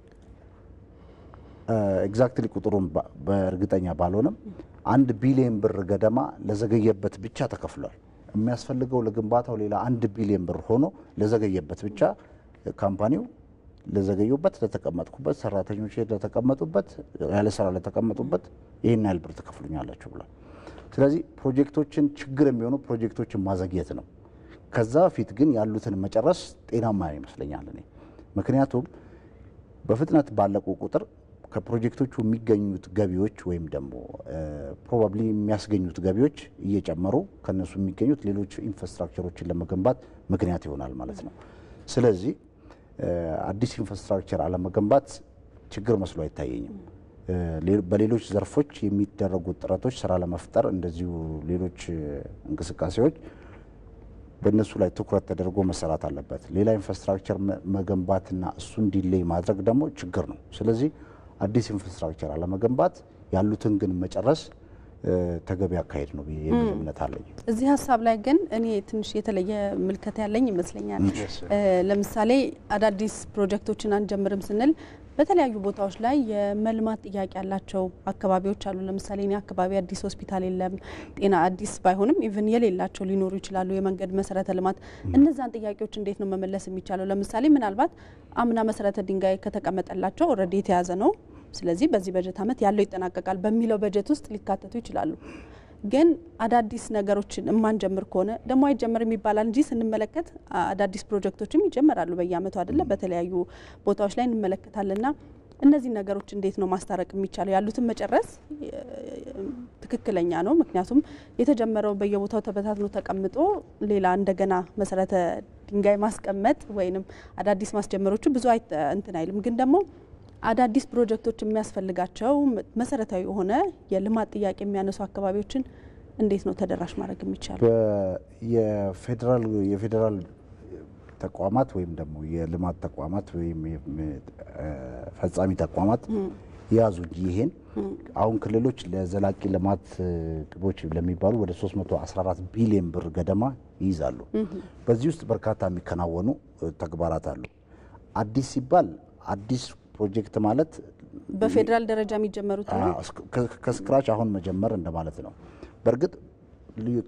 ኤግዛክትሊ ቁጥሩን በእርግጠኛ ባልሆነም 1 ቢሊዮን ብር ገደማ ለዘገየበት ብቻ ተከፍሏል። የሚያስፈልገው ለግንባታው ሌላ 1 ቢሊዮን ብር ሆኖ ለዘገየበት ብቻ ካምፓኒው ለዘገዩበት፣ ለተቀመጥኩበት፣ ሰራተኞች ለተቀመጡበት፣ ያለ ስራ ለተቀመጡበት ይሄን ያህል ብር ተከፍሉኛላችሁ ብሏል። ስለዚህ ፕሮጀክቶችን ችግር የሚሆኑ ፕሮጀክቶችን ማዘግየት ነው። ከዛ በፊት ግን ያሉትን መጨረስ ጤናማ ይመስለኛል እኔ። ምክንያቱም በፍጥነት ባለቁ ቁጥር ከፕሮጀክቶቹ የሚገኙት ገቢዎች ወይም ደግሞ ፕሮባብሊ የሚያስገኙት ገቢዎች እየጨመሩ ከነሱ የሚገኙት ሌሎች ኢንፍራስትራክቸሮችን ለመገንባት ምክንያት ይሆናል ማለት ነው። ስለዚህ አዲስ ኢንፍራስትራክቸር አለመገንባት ችግር መስሎ አይታየኝም። በሌሎች ዘርፎች የሚደረጉ ጥረቶች ስራ ለመፍጠር እንደዚሁ ሌሎች እንቅስቃሴዎች በእነሱ ላይ ትኩረት ተደርጎ መሰራት አለበት። ሌላ ኢንፍራስትራክቸር መገንባትና እሱን ዲሌይ ማድረግ ደግሞ ችግር ነው። ስለዚህ አዲስ ኢንፍራስትራክቸር አለመገንባት ያሉትን ግን መጨረስ ተገቢ አካሄድ ነው የሚል እምነት አለኝ። እዚህ ሀሳብ ላይ ግን እኔ ትንሽ የተለየ ምልከታ ያለኝ ይመስለኛል። ለምሳሌ አዳዲስ ፕሮጀክቶችን አንጀምርም ስንል በተለያዩ ቦታዎች ላይ የመልማት ጥያቄ ያላቸው አካባቢዎች አሉ። ለምሳሌ እኔ አካባቢ አዲስ ሆስፒታል የለም። ጤና አዲስ ባይሆንም ኢቭን የሌላቸው ሊኖሩ ይችላሉ። የመንገድ መሰረተ ልማት እነዛን ጥያቄዎች እንዴት ነው መመለስ የሚቻለው? ለምሳሌ ምናልባት አምና መሰረተ ድንጋይ ከተቀመጠላቸው ኦልሬዲ የተያዘ ነው። ስለዚህ በዚህ በጀት ዓመት ያለው ይጠናቀቃል በሚለው በጀት ውስጥ ሊካተቱ ይችላሉ። ግን አዳዲስ ነገሮችን እማንጀምር ከሆነ ደግሞ አይጀምርም ይባላል እንጂ ስንመለከት አዳዲስ ፕሮጀክቶችም ይጀምራሉ በየአመቱ አይደለ? በተለያዩ ቦታዎች ላይ እንመለከታለንና እነዚህ ነገሮች እንዴት ነው ማስታረቅ የሚቻለው? ያሉትን መጨረስ ትክክለኛ ነው። ምክንያቱም የተጀመረው በየቦታው ተበታትኖ ተቀምጦ ሌላ እንደገና መሰረተ ድንጋይ ማስቀመጥ ወይንም አዳዲስ ማስጀመሮቹ ብዙ እንትን አይልም። ግን ደግሞ አዳዲስ ፕሮጀክቶች የሚያስፈልጋቸው መሰረታዊ የሆነ የልማት ጥያቄ የሚያነሱ አካባቢዎችን እንዴት ነው ተደራሽ ማድረግ የሚቻለው? የፌዴራል ተቋማት ወይም ደግሞ የልማት ተቋማት ወይም ፈጻሚ ተቋማት ያዙ እንጂ ይሄን አሁን ክልሎች ለዘላቂ ልማት ግቦች ለሚባሉ ወደ 314 ቢሊዮን ብር ገደማ ይይዛሉ። በዚህ ውስጥ በርካታ የሚከናወኑ ተግባራት አሉ። አዲስ ሲባል አዲስ ፕሮጀክት ማለት በፌዴራል ደረጃ የሚጀመሩት ነው። ከስክራች አሁን መጀመር እንደማለት ነው። በእርግጥ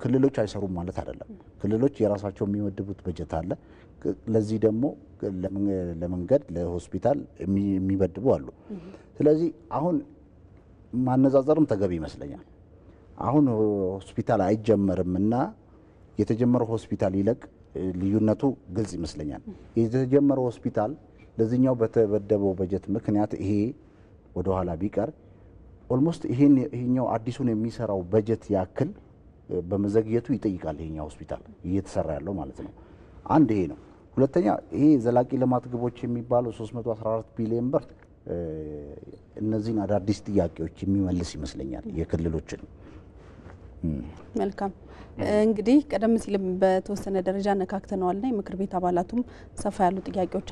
ክልሎች አይሰሩም ማለት አይደለም። ክልሎች የራሳቸው የሚመድቡት በጀት አለ። ለዚህ ደግሞ ለመንገድ ለሆስፒታል የሚመድቡ አሉ። ስለዚህ አሁን ማነጻጸርም ተገቢ ይመስለኛል። አሁን ሆስፒታል አይጀመርምና የተጀመረው ሆስፒታል ይለቅ ልዩነቱ ግልጽ ይመስለኛል። የተጀመረው ሆስፒታል ለዚህኛው በተበደበው በጀት ምክንያት ይሄ ወደ ኋላ ቢቀር ኦልሞስት ይሄኛው አዲሱን የሚሰራው በጀት ያክል በመዘግየቱ ይጠይቃል። ይሄኛው ሆስፒታል እየተሰራ ያለው ማለት ነው። አንድ ይሄ ነው። ሁለተኛ ይሄ ዘላቂ ልማት ግቦች የሚባለው 314 ቢሊዮን ብር እነዚህን አዳዲስ ጥያቄዎች የሚመልስ ይመስለኛል የክልሎችን። መልካም እንግዲህ ቀደም ሲልም በተወሰነ ደረጃ ነካክተናልና የምክር ቤት አባላቱም ሰፋ ያሉ ጥያቄዎች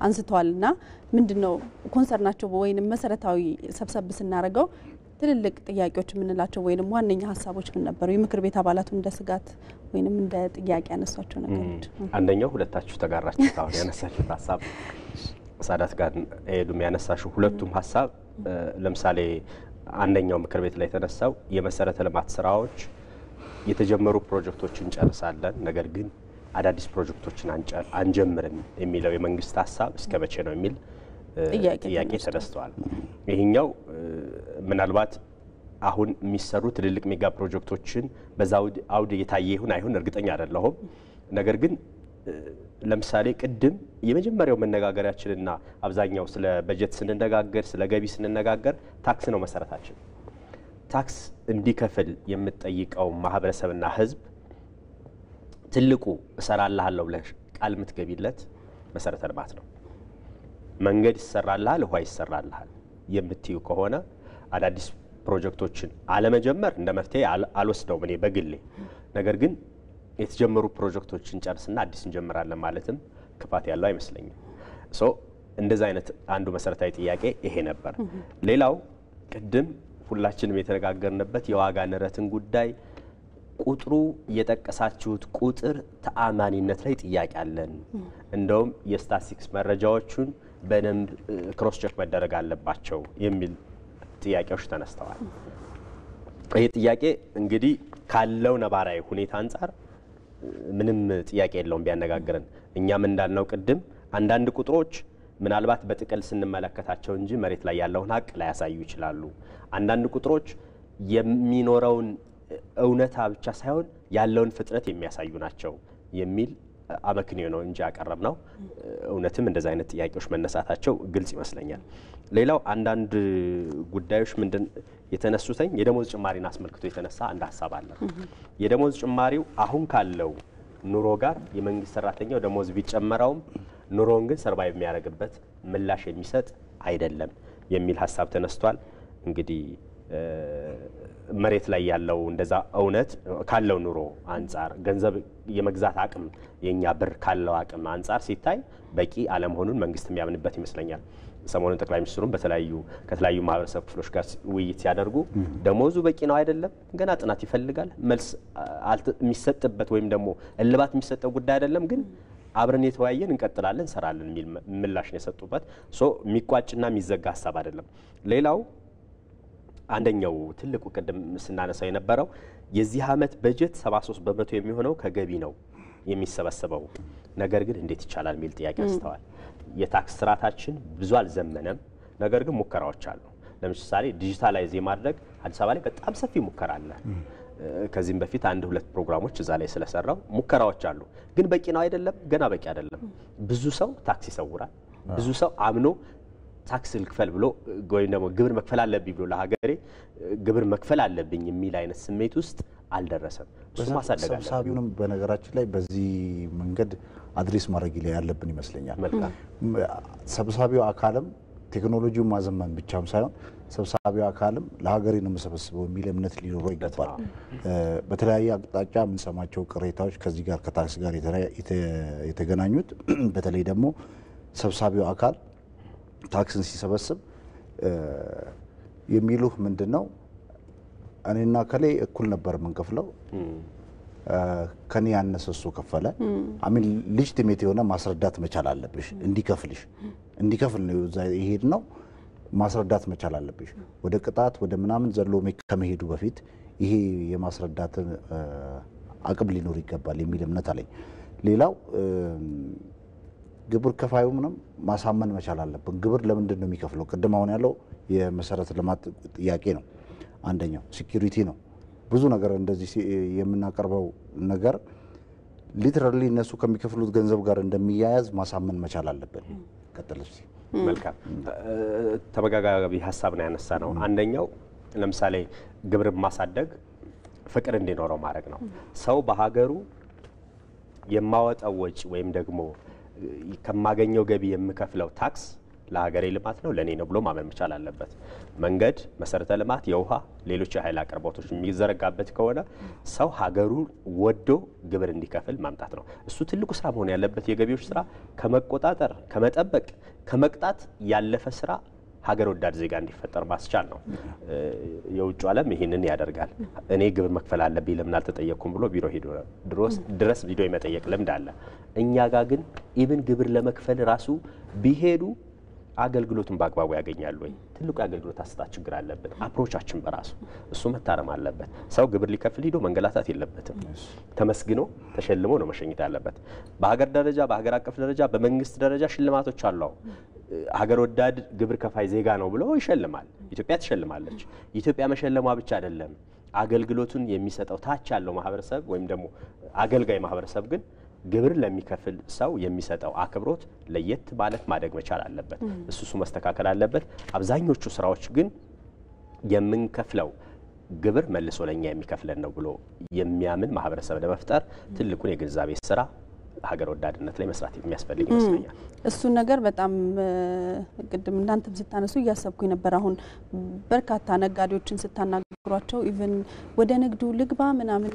አንስተዋልና ምንድነው ኮንሰርናቸው ወይንም መሰረታዊ ሰብሰብ ስናረገው ትልልቅ ጥያቄዎች የምንላቸው ወይንም ዋነኛ ሀሳቦች ምን ነበሩ? የምክር ቤት አባላቱ እንደ ስጋት ወይንም እንደ ጥያቄ ያነሷቸው ነገሮች? አንደኛው ሁለታችሁ ተጋራችሁ ታውን ያነሳችሁት ሀሳብ ሳዳት ጋር ሄዱም ያነሳችሁ ሁለቱም ሀሳብ ለምሳሌ አንደኛው ምክር ቤት ላይ ተነሳው የመሰረተ ልማት ስራዎች የተጀመሩ ፕሮጀክቶችን እንጨርሳለን፣ ነገር ግን አዳዲስ ፕሮጀክቶችን አንጀምርም የሚለው የመንግስት ሀሳብ እስከ መቼ ነው የሚል ጥያቄ ተነስተዋል። ይሄኛው ምናልባት አሁን የሚሰሩ ትልልቅ ሜጋ ፕሮጀክቶችን በዛው አውድ የታየ ይሁን አይሁን እርግጠኛ አይደለሁም። ነገር ግን ለምሳሌ ቅድም የመጀመሪያው መነጋገሪያችንና አብዛኛው ስለ በጀት ስንነጋገር ስለ ገቢ ስንነጋገር ታክስ ነው መሰረታችን። ታክስ እንዲከፍል የምትጠይቀው ማህበረሰብና ህዝብ ትልቁ እሰራልሃለሁ ብለህ ቃል የምትገቢለት መሰረተ ልማት ነው። መንገድ ይሰራልሃል፣ ውሃ ይሰራልሃል የምትዩ ከሆነ አዳዲስ ፕሮጀክቶችን አለመጀመር እንደ መፍትሄ አልወስደውም እኔ በግሌ። ነገር ግን የተጀመሩ ፕሮጀክቶችን ጨርስና አዲስ እንጀምራለን ማለትም ክፋት ያለው አይመስለኝም። እንደዛ አይነት አንዱ መሰረታዊ ጥያቄ ይሄ ነበር። ሌላው ቅድም ሁላችንም የተነጋገርንበት የዋጋ ንረትን ጉዳይ ቁጥሩ የጠቀሳችሁት ቁጥር ተአማኒነት ላይ ጥያቄ አለን። እንደውም የስታቲስቲክስ መረጃዎቹን በደንብ ክሮስ ቼክ መደረግ አለባቸው የሚል ጥያቄዎች ተነስተዋል። ይሄ ጥያቄ እንግዲህ ካለው ነባራዊ ሁኔታ አንጻር ምንም ጥያቄ የለውም ቢያነጋግረን። እኛም እንዳልነው ቅድም አንዳንድ ቁጥሮች ምናልባት በጥቅል ስንመለከታቸው እንጂ መሬት ላይ ያለውን ሀቅ ላይ ያሳዩ ይችላሉ። አንዳንድ ቁጥሮች የሚኖረውን እውነታ ብቻ ሳይሆን ያለውን ፍጥረት የሚያሳዩ ናቸው የሚል አመክንዮ ነው እንጂ ያቀረብነው እውነትም እንደዛ አይነት ጥያቄዎች መነሳታቸው ግልጽ ይመስለኛል። ሌላው አንዳንድ ጉዳዮች ምንድን የተነሱተኝ የደሞዝ ጭማሪን አስመልክቶ የተነሳ አንድ ሐሳብ አለ። የደሞዝ ጭማሪው አሁን ካለው ኑሮ ጋር የመንግስት ሰራተኛው ደሞዝ ቢጨመራውም ኑሮን ግን ሰርቫይቭ የሚያደርግበት ምላሽ የሚሰጥ አይደለም የሚል ሐሳብ ተነስቷል። እንግዲህ መሬት ላይ ያለው እንደዛ እውነት ካለው ኑሮ አንፃር ገንዘብ የመግዛት አቅም የኛ ብር ካለው አቅም አንፃር ሲታይ በቂ አለመሆኑን መንግስት የሚያምንበት ይመስለኛል። ሰሞኑን ጠቅላይ ሚኒስትሩም ከተለያዩ ማህበረሰብ ክፍሎች ጋር ውይይት ሲያደርጉ ደሞዙ በቂ ነው አይደለም፣ ገና ጥናት ይፈልጋል፣ መልስ የሚሰጥበት ወይም ደግሞ እልባት የሚሰጠው ጉዳይ አይደለም፣ ግን አብረን የተወያየን እንቀጥላለን እንሰራለን የሚል ምላሽ ነው የሰጡበት። የሚቋጭና የሚዘጋ ሀሳብ አይደለም። ሌላው አንደኛው ትልቁ ቅድም ስናነሳው የነበረው የዚህ ዓመት በጀት 73% የሚሆነው ከገቢ ነው የሚሰበሰበው። ነገር ግን እንዴት ይቻላል የሚል ጥያቄ አንስተዋል። የታክስ ስርዓታችን ብዙ አልዘመነም፣ ነገር ግን ሙከራዎች አሉ። ለምሳሌ ዲጂታላይዝ የማድረግ አዲስ አበባ ላይ በጣም ሰፊ ሙከራ አለ። ከዚህም በፊት 1-2 ፕሮግራሞች እዛ ላይ ስለሰራው ሙከራዎች አሉ። ግን በቂ ነው አይደለም፣ ገና በቂ አይደለም። ብዙ ሰው ታክስ ይሰውራል። ብዙ ሰው አምኖ ታክስ ልክፈል ብሎ ወይም ደግሞ ግብር መክፈል አለብኝ ብሎ ለሀገሬ ግብር መክፈል አለብኝ የሚል አይነት ስሜት ውስጥ አልደረሰም። እሱ ማሳደግ አለ። ሰብሳቢውንም በነገራችን ላይ በዚህ መንገድ አድሬስ ማድረግ ላይ ያለብን ይመስለኛል። ሰብሳቢው አካልም ቴክኖሎጂውን ማዘመን ብቻም ሳይሆን ሰብሳቢው አካልም ለሀገሬ ነው የምሰበስበው የሚል እምነት ሊኖረው ይገባል። በተለያየ አቅጣጫ የምንሰማቸው ቅሬታዎች ከዚህ ጋር ከታክስ ጋር የተገናኙት በተለይ ደግሞ ሰብሳቢው አካል ታክስን ሲሰበስብ የሚሉህ ምንድነው እኔና ከሌ እኩል ነበር የምንከፍለው ከኔ ያነሰ እሱ ከፈለ አሚን ሌጂቲሜት የሆነ ማስረዳት መቻል አለብሽ እንዲከፍል ነው ይሄድ ነው ማስረዳት መቻል አለብሽ ወደ ቅጣት ወደ ምናምን ዘሎ ከመሄዱ በፊት ይሄ የማስረዳት አቅም ሊኖር ይገባል የሚል እምነት አለኝ። ሌላው ግብር ከፋዩ ምንም ማሳመን መቻል አለብን። ግብር ለምንድን ነው የሚከፍለው? ቅድም አሁን ያለው የመሰረተ ልማት ጥያቄ ነው። አንደኛው ሴኩሪቲ ነው። ብዙ ነገር እንደዚህ የምናቀርበው ነገር ሊትራሊ እነሱ ከሚከፍሉት ገንዘብ ጋር እንደሚያያዝ ማሳመን መቻል አለብን። ቀጥልሽ። መልካም ተመጋጋቢ ሀሳብ ነው ያነሳ ነው። አንደኛው ለምሳሌ ግብር ማሳደግ ፍቅር እንዲኖረው ማድረግ ነው። ሰው በሀገሩ የማወጣው ወጪ ወይም ደግሞ ከማገኘው ገቢ የምከፍለው ታክስ ለሀገሬ ልማት ነው ለኔ ነው ብሎ ማመን መቻል አለበት። መንገድ፣ መሰረተ ልማት፣ የውሃ ሌሎች የኃይል አቅርቦቶች የሚዘረጋበት ከሆነ ሰው ሀገሩ ወዶ ግብር እንዲከፍል ማምጣት ነው። እሱ ትልቁ ስራ መሆን ያለበት የገቢዎች ስራ ከመቆጣጠር ከመጠበቅ ከመቅጣት ያለፈ ስራ ሀገር ወዳድ ዜጋ እንዲፈጠር ማስቻል ነው። የውጭ ዓለም ይሄንን ያደርጋል። እኔ ግብር መክፈል አለብኝ ለምን አልተጠየቅኩም ብሎ ቢሮ ሄዶ ድረስ ቪዲዮ የመጠየቅ ልምድ አለ። እኛ ጋር ግን ኢቭን ግብር ለመክፈል ራሱ ቢሄዱ አገልግሎቱን በአግባቡ ያገኛሉ ወይ? ትልቁ የአገልግሎት አሰጣጥ ችግር አለበት። አፕሮቻችን በራሱ እሱ መታረም አለበት። ሰው ግብር ሊከፍል ሄዶ መንገላታት የለበትም። ተመስግኖ ተሸልሞ ነው መሸኘት ያለበት። በሀገር ደረጃ በሀገር አቀፍ ደረጃ በመንግስት ደረጃ ሽልማቶች አሉ። ሀገር ወዳድ ግብር ከፋይ ዜጋ ነው ብሎ ይሸልማል። ኢትዮጵያ ትሸልማለች። ኢትዮጵያ መሸለሟ ብቻ አይደለም፣ አገልግሎቱን የሚሰጠው ታች ያለው ማህበረሰብ ወይም ደግሞ አገልጋይ ማህበረሰብ ግን ግብር ለሚከፍል ሰው የሚሰጠው አክብሮት ለየት ማለት ማደግ መቻል አለበት። እሱ መስተካከል አለበት። አብዛኞቹ ስራዎች ግን የምንከፍለው ግብር መልሶ ለኛ የሚከፍለን ነው ብሎ የሚያምን ማህበረሰብ ለመፍጠር ትልቁን የግንዛቤ ስራ ሀገር ወዳድነት ላይ መስራት የሚያስፈልግ ይመስለኛል። እሱ ነገር በጣም ቅድም እናንተም ስታነሱ እያሰብኩኝ ነበር። አሁን በርካታ ነጋዴዎችን ስታናግሯቸው ኢቭን ወደ ንግዱ ልግባ ምናምን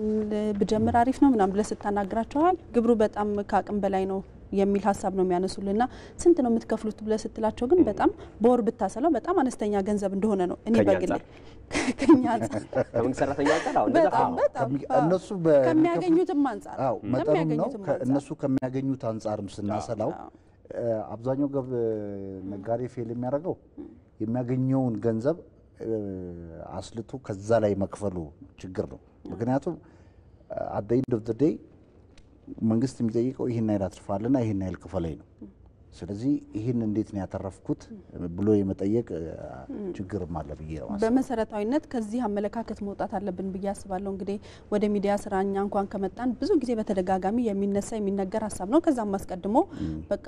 ብጀምር አሪፍ ነው ምናምን ብለ ስታናግራቸው ግብሩ በጣም ከአቅም በላይ ነው የሚል ሀሳብ ነው የሚያነሱልና ስንት ነው የምትከፍሉት ብለ ስትላቸው ግን በጣም በወር ብታሰላው በጣም አነስተኛ ገንዘብ እንደሆነ ነው እኔ በግል ከኛ ከምን ሰራተኛ አንፃር አሁን እነሱ ከሚያገኙትም አንፃር እነሱ ከሚያገኙት አንፃርም ስናሰላው አብዛኛው ነጋዴ ፌል የሚያደርገው የሚያገኘውን ገንዘብ አስልቶ ከዛ ላይ መክፈሉ ችግር ነው። ምክንያቱም at the end of the day መንግስት የሚጠይቀው ይሄን አይል አትርፋልና ይሄን አይል ክፈለኝ ነው። ስለዚህ ይህን እንዴት ነው ያተረፍኩት ብሎ የመጠየቅ ችግርም አለ ብዬ ነው። በመሰረታዊነት ከዚህ አመለካከት መውጣት አለብን ብዬ አስባለሁ። እንግዲህ ወደ ሚዲያ ስራኛ እንኳን ከመጣን ብዙ ጊዜ በተደጋጋሚ የሚነሳ የሚነገር ሀሳብ ነው። ከዛም አስቀድሞ በቃ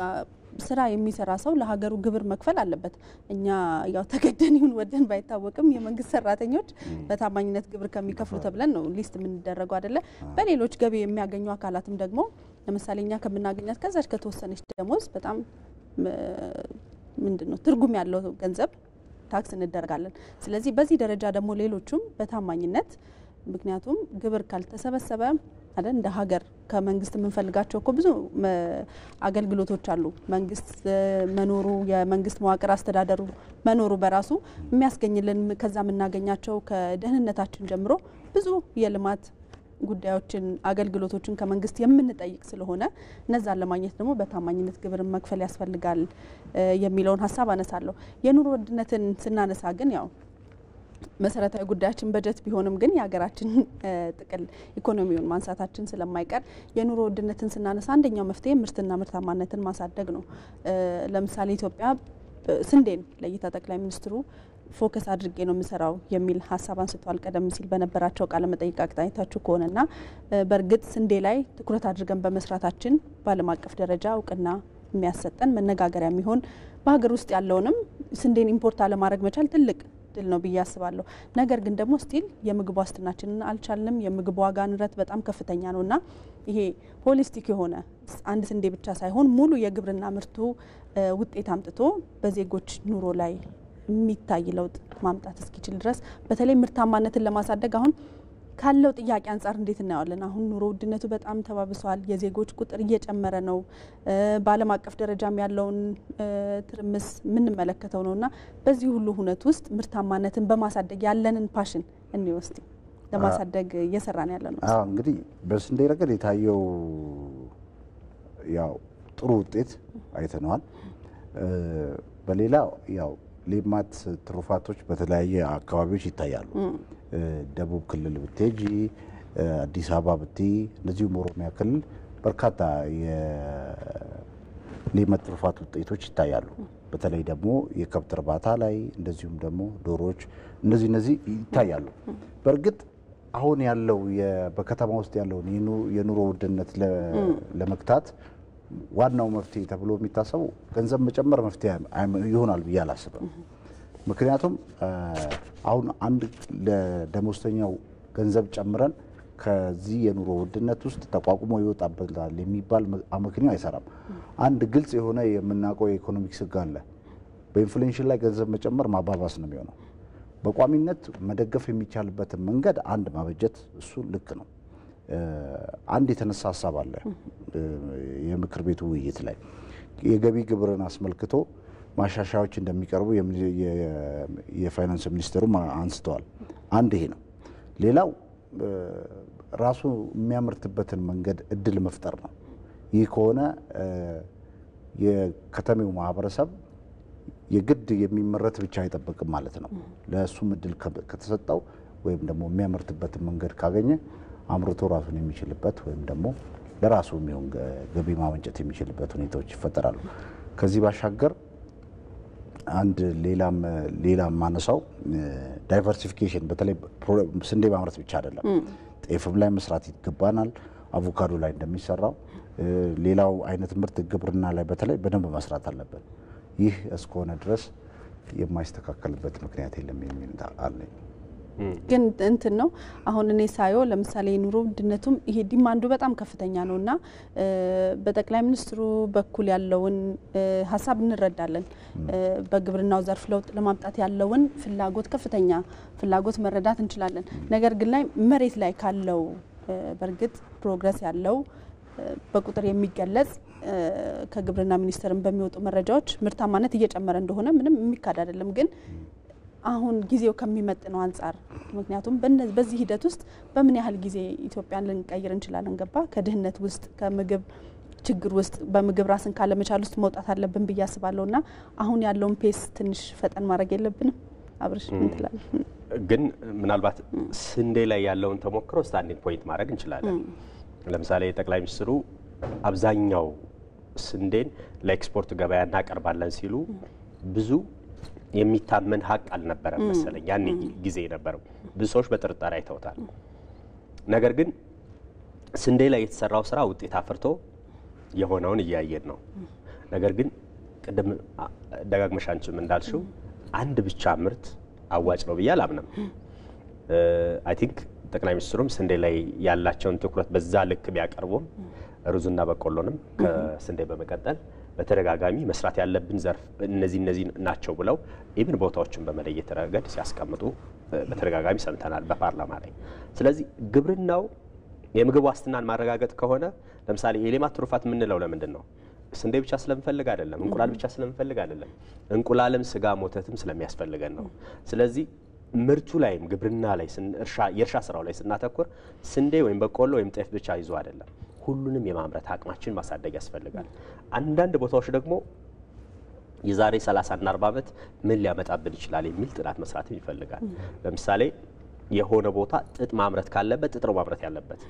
ስራ የሚሰራ ሰው ለሀገሩ ግብር መክፈል አለበት። እኛ ያው ተገደን ይሁን ወደን ባይታወቅም የመንግስት ሰራተኞች በታማኝነት ግብር ከሚከፍሉ ተብለን ነው ሊስት የምንደረገው አይደለ? በሌሎች ገቢ የሚያገኙ አካላትም ደግሞ ለምሳሌ እኛ ከምናገኛት ከዛች ከተወሰነች ደሞዝ በጣም ምንድነው ትርጉም ያለው ገንዘብ ታክስ እንደረጋለን። ስለዚህ በዚህ ደረጃ ደግሞ ሌሎቹም በታማኝነት ምክንያቱም ግብር ካልተሰበሰበ አይደል እንደ ሀገር ከመንግስት የምንፈልጋቸው እኮ ብዙ አገልግሎቶች አሉ። መንግስት መኖሩ የመንግስት መዋቅር አስተዳደሩ መኖሩ በራሱ የሚያስገኝልን ከዛ የምናገኛቸው ከደህንነታችን ጀምሮ ብዙ የልማት ጉዳዮችን አገልግሎቶችን ከመንግስት የምንጠይቅ ስለሆነ እነዛን ለማግኘት ደግሞ በታማኝነት ግብርን መክፈል ያስፈልጋል የሚለውን ሀሳብ አነሳለሁ። የኑሮ ውድነትን ስናነሳ ግን ያው መሰረታዊ ጉዳያችን በጀት ቢሆንም ግን የሀገራችን ጥቅል ኢኮኖሚውን ማንሳታችን ስለማይቀር የኑሮ ውድነትን ስናነሳ አንደኛው መፍትሄ ምርትና ምርታማነትን ማሳደግ ነው። ለምሳሌ ኢትዮጵያ ስንዴን ለይታ ጠቅላይ ሚኒስትሩ ፎከስ አድርጌ ነው የምሰራው የሚል ሀሳብ አንስተዋል። ቀደም ሲል በነበራቸው ቃለ መጠይቅ አቅጣጫችሁ ከሆነና በእርግጥ ስንዴ ላይ ትኩረት አድርገን በመስራታችን በዓለም አቀፍ ደረጃ እውቅና የሚያሰጠን መነጋገሪያ የሚሆን በሀገር ውስጥ ያለውንም ስንዴን ኢምፖርት አለማድረግ መቻል ትልቅ ድል ነው ብዬ አስባለሁ። ነገር ግን ደግሞ ስቲል የምግብ ዋስትናችንን አልቻልንም። የምግብ ዋጋ ንረት በጣም ከፍተኛ ነውና ይሄ ሆሊስቲክ የሆነ አንድ ስንዴ ብቻ ሳይሆን ሙሉ የግብርና ምርቱ ውጤት አምጥቶ በዜጎች ኑሮ ላይ የሚታይ ለውጥ ማምጣት እስኪችል ድረስ በተለይ ምርታማነትን ለማሳደግ አሁን ካለው ጥያቄ አንጻር እንዴት እናያለን? አሁን ኑሮ ውድነቱ በጣም ተባብሷል። የዜጎች ቁጥር እየጨመረ ነው። በዓለም አቀፍ ደረጃም ያለውን ትርምስ የምንመለከተው ነውና በዚህ ሁሉ ሁነት ውስጥ ምርታማነትን በማሳደግ ያለንን ፓሽን እንወስድ ለማሳደግ እየሰራን ያለ ነው። እንግዲህ በስንዴ ረገድ የታየው ያው ጥሩ ውጤት አይተነዋል። በሌላ ያው ሌማት ትሩፋቶች በተለያየ አካባቢዎች ይታያሉ። ደቡብ ክልል ብትሄጂ፣ አዲስ አበባ ብትይ፣ እንደዚሁም ኦሮሚያ ክልል በርካታ የሌማት ትሩፋት ውጤቶች ይታያሉ። በተለይ ደግሞ የከብት እርባታ ላይ እንደዚሁም ደግሞ ዶሮዎች እነዚህ ይታያሉ። በእርግጥ አሁን ያለው በከተማ ውስጥ ያለውን የኑሮ ውድነት ለመግታት ዋናው መፍትሄ ተብሎ የሚታሰበው ገንዘብ መጨመር መፍትሄ ይሆናል ብዬ አላስብም። ምክንያቱም አሁን አንድ ለደሞዝተኛው ገንዘብ ጨምረን ከዚህ የኑሮ ውድነት ውስጥ ተቋቁሞ ይወጣበታል የሚባል አመክንዮ አይሰራም። አንድ ግልጽ የሆነ የምናውቀው የኢኮኖሚክስ ሕግ አለ። በኢንፍሌሽን ላይ ገንዘብ መጨመር ማባባስ ነው የሚሆነው። በቋሚነት መደገፍ የሚቻልበትን መንገድ አንድ ማበጀት እሱ ልክ ነው። አንድ የተነሳ ሀሳብ አለ የምክር ቤቱ ውይይት ላይ የገቢ ግብርን አስመልክቶ ማሻሻያዎች እንደሚቀርቡ የፋይናንስ ሚኒስትሩ አንስተዋል። አንድ ይሄ ነው። ሌላው ራሱ የሚያመርትበትን መንገድ እድል መፍጠር ነው። ይህ ከሆነ የከተሜው ማህበረሰብ የግድ የሚመረት ብቻ አይጠብቅም ማለት ነው። ለእሱም እድል ከተሰጠው ወይም ደግሞ የሚያመርትበትን መንገድ ካገኘ አምርቶ ራሱን የሚችልበት ወይም ደግሞ ለራሱ የሚሆን ገቢ ማመንጨት የሚችልበት ሁኔታዎች ይፈጠራሉ። ከዚህ ባሻገር አንድ ሌላም ማነሳው ዳይቨርሲፊኬሽን በተለይ ስንዴ ማምረት ብቻ አይደለም፣ ጤፍም ላይ መስራት ይገባናል። አቮካዶ ላይ እንደሚሰራው ሌላው አይነት ምርት ግብርና ላይ በተለይ በደንብ መስራት አለበት። ይህ እስከሆነ ድረስ የማይስተካከልበት ምክንያት የለም የሚል አለኝ። ግን እንትን ነው አሁን እኔ ሳየው ለምሳሌ ኑሮ ውድነቱም ይሄ ዲማንዱ በጣም ከፍተኛ ነውና በጠቅላይ ሚኒስትሩ በኩል ያለውን ሀሳብ እንረዳለን። በግብርናው ዘርፍ ለውጥ ለማምጣት ያለውን ፍላጎት ከፍተኛ ፍላጎት መረዳት እንችላለን። ነገር ግን ላይ መሬት ላይ ካለው በእርግጥ ፕሮግረስ ያለው በቁጥር የሚገለጽ ከግብርና ሚኒስቴርም በሚወጡ መረጃዎች ምርታማነት እየጨመረ እንደሆነ ምንም የሚካድ አይደለም። ግን አሁን ጊዜው ከሚመጥነው አንጻር ምክንያቱም በዚህ ሂደት ውስጥ በምን ያህል ጊዜ ኢትዮጵያን ልንቀይር እንችላለን ገባ ከድህነት ውስጥ ከምግብ ችግር ውስጥ በምግብ ራስን ካለመቻል ውስጥ መውጣት አለብን ብዬ አስባለሁና አሁን ያለውን ፔስ ትንሽ ፈጠን ማድረግ የለብንም? አብርሽ ምን ትላለህ? ግን ምናልባት ስንዴ ላይ ያለውን ተሞክሮ ስታንዲንግ ፖይንት ማድረግ እንችላለን። ለምሳሌ ጠቅላይ ሚኒስትሩ አብዛኛው ስንዴን ለኤክስፖርት ገበያ እናቀርባለን ሲሉ ብዙ የሚታመን ሀቅ አልነበረም መሰለኝ ያኔ ጊዜ የነበረው። ብዙ ሰዎች በጥርጣሬ አይተውታል። ነገር ግን ስንዴ ላይ የተሰራው ስራ ውጤት አፍርቶ የሆነውን እያየን ነው። ነገር ግን ቅድም ደጋግመሽ አንቺም እንዳልሽው አንድ ብቻ ምርት አዋጭ ነው ብዬ አላምንም። አይ ቲንክ ጠቅላይ ሚኒስትሩም ስንዴ ላይ ያላቸውን ትኩረት በዛ ልክ ቢያቀርቡም ሩዝና በቆሎንም ከስንዴ በመቀጠል በተደጋጋሚ መስራት ያለብን ዘርፍ እነዚህ ናቸው ብለው ኢቭን ቦታዎችን በመለየት ረገድ ሲያስቀምጡ በተደጋጋሚ ሰምተናል በፓርላማ ላይ። ስለዚህ ግብርናው የምግብ ዋስትናን ማረጋገጥ ከሆነ ለምሳሌ የሌማት ትሩፋት የምንለው ለምንድን ነው? ስንዴ ብቻ ስለምፈልግ አይደለም፣ እንቁላል ብቻ ስለምፈልግ አይደለም። እንቁላልም ስጋ ሞተትም ስለሚያስፈልገን ነው። ስለዚህ ምርቱ ላይም ግብርና ላይ የእርሻ ስራው ላይ ስናተኩር ስንዴ ወይም በቆሎ ወይም ጤፍ ብቻ ይዞ አይደለም፣ ሁሉንም የማምረት አቅማችን ማሳደግ ያስፈልጋል። አንዳንድ ቦታዎች ደግሞ የዛሬ 30 እና 40 ዓመት ምን ሊያመጣብን ይችላል የሚል ጥናት መስራትም ይፈልጋል። ለምሳሌ የሆነ ቦታ ጥጥ ማምረት ካለበት ጥጥ ነው ማምረት ያለበት።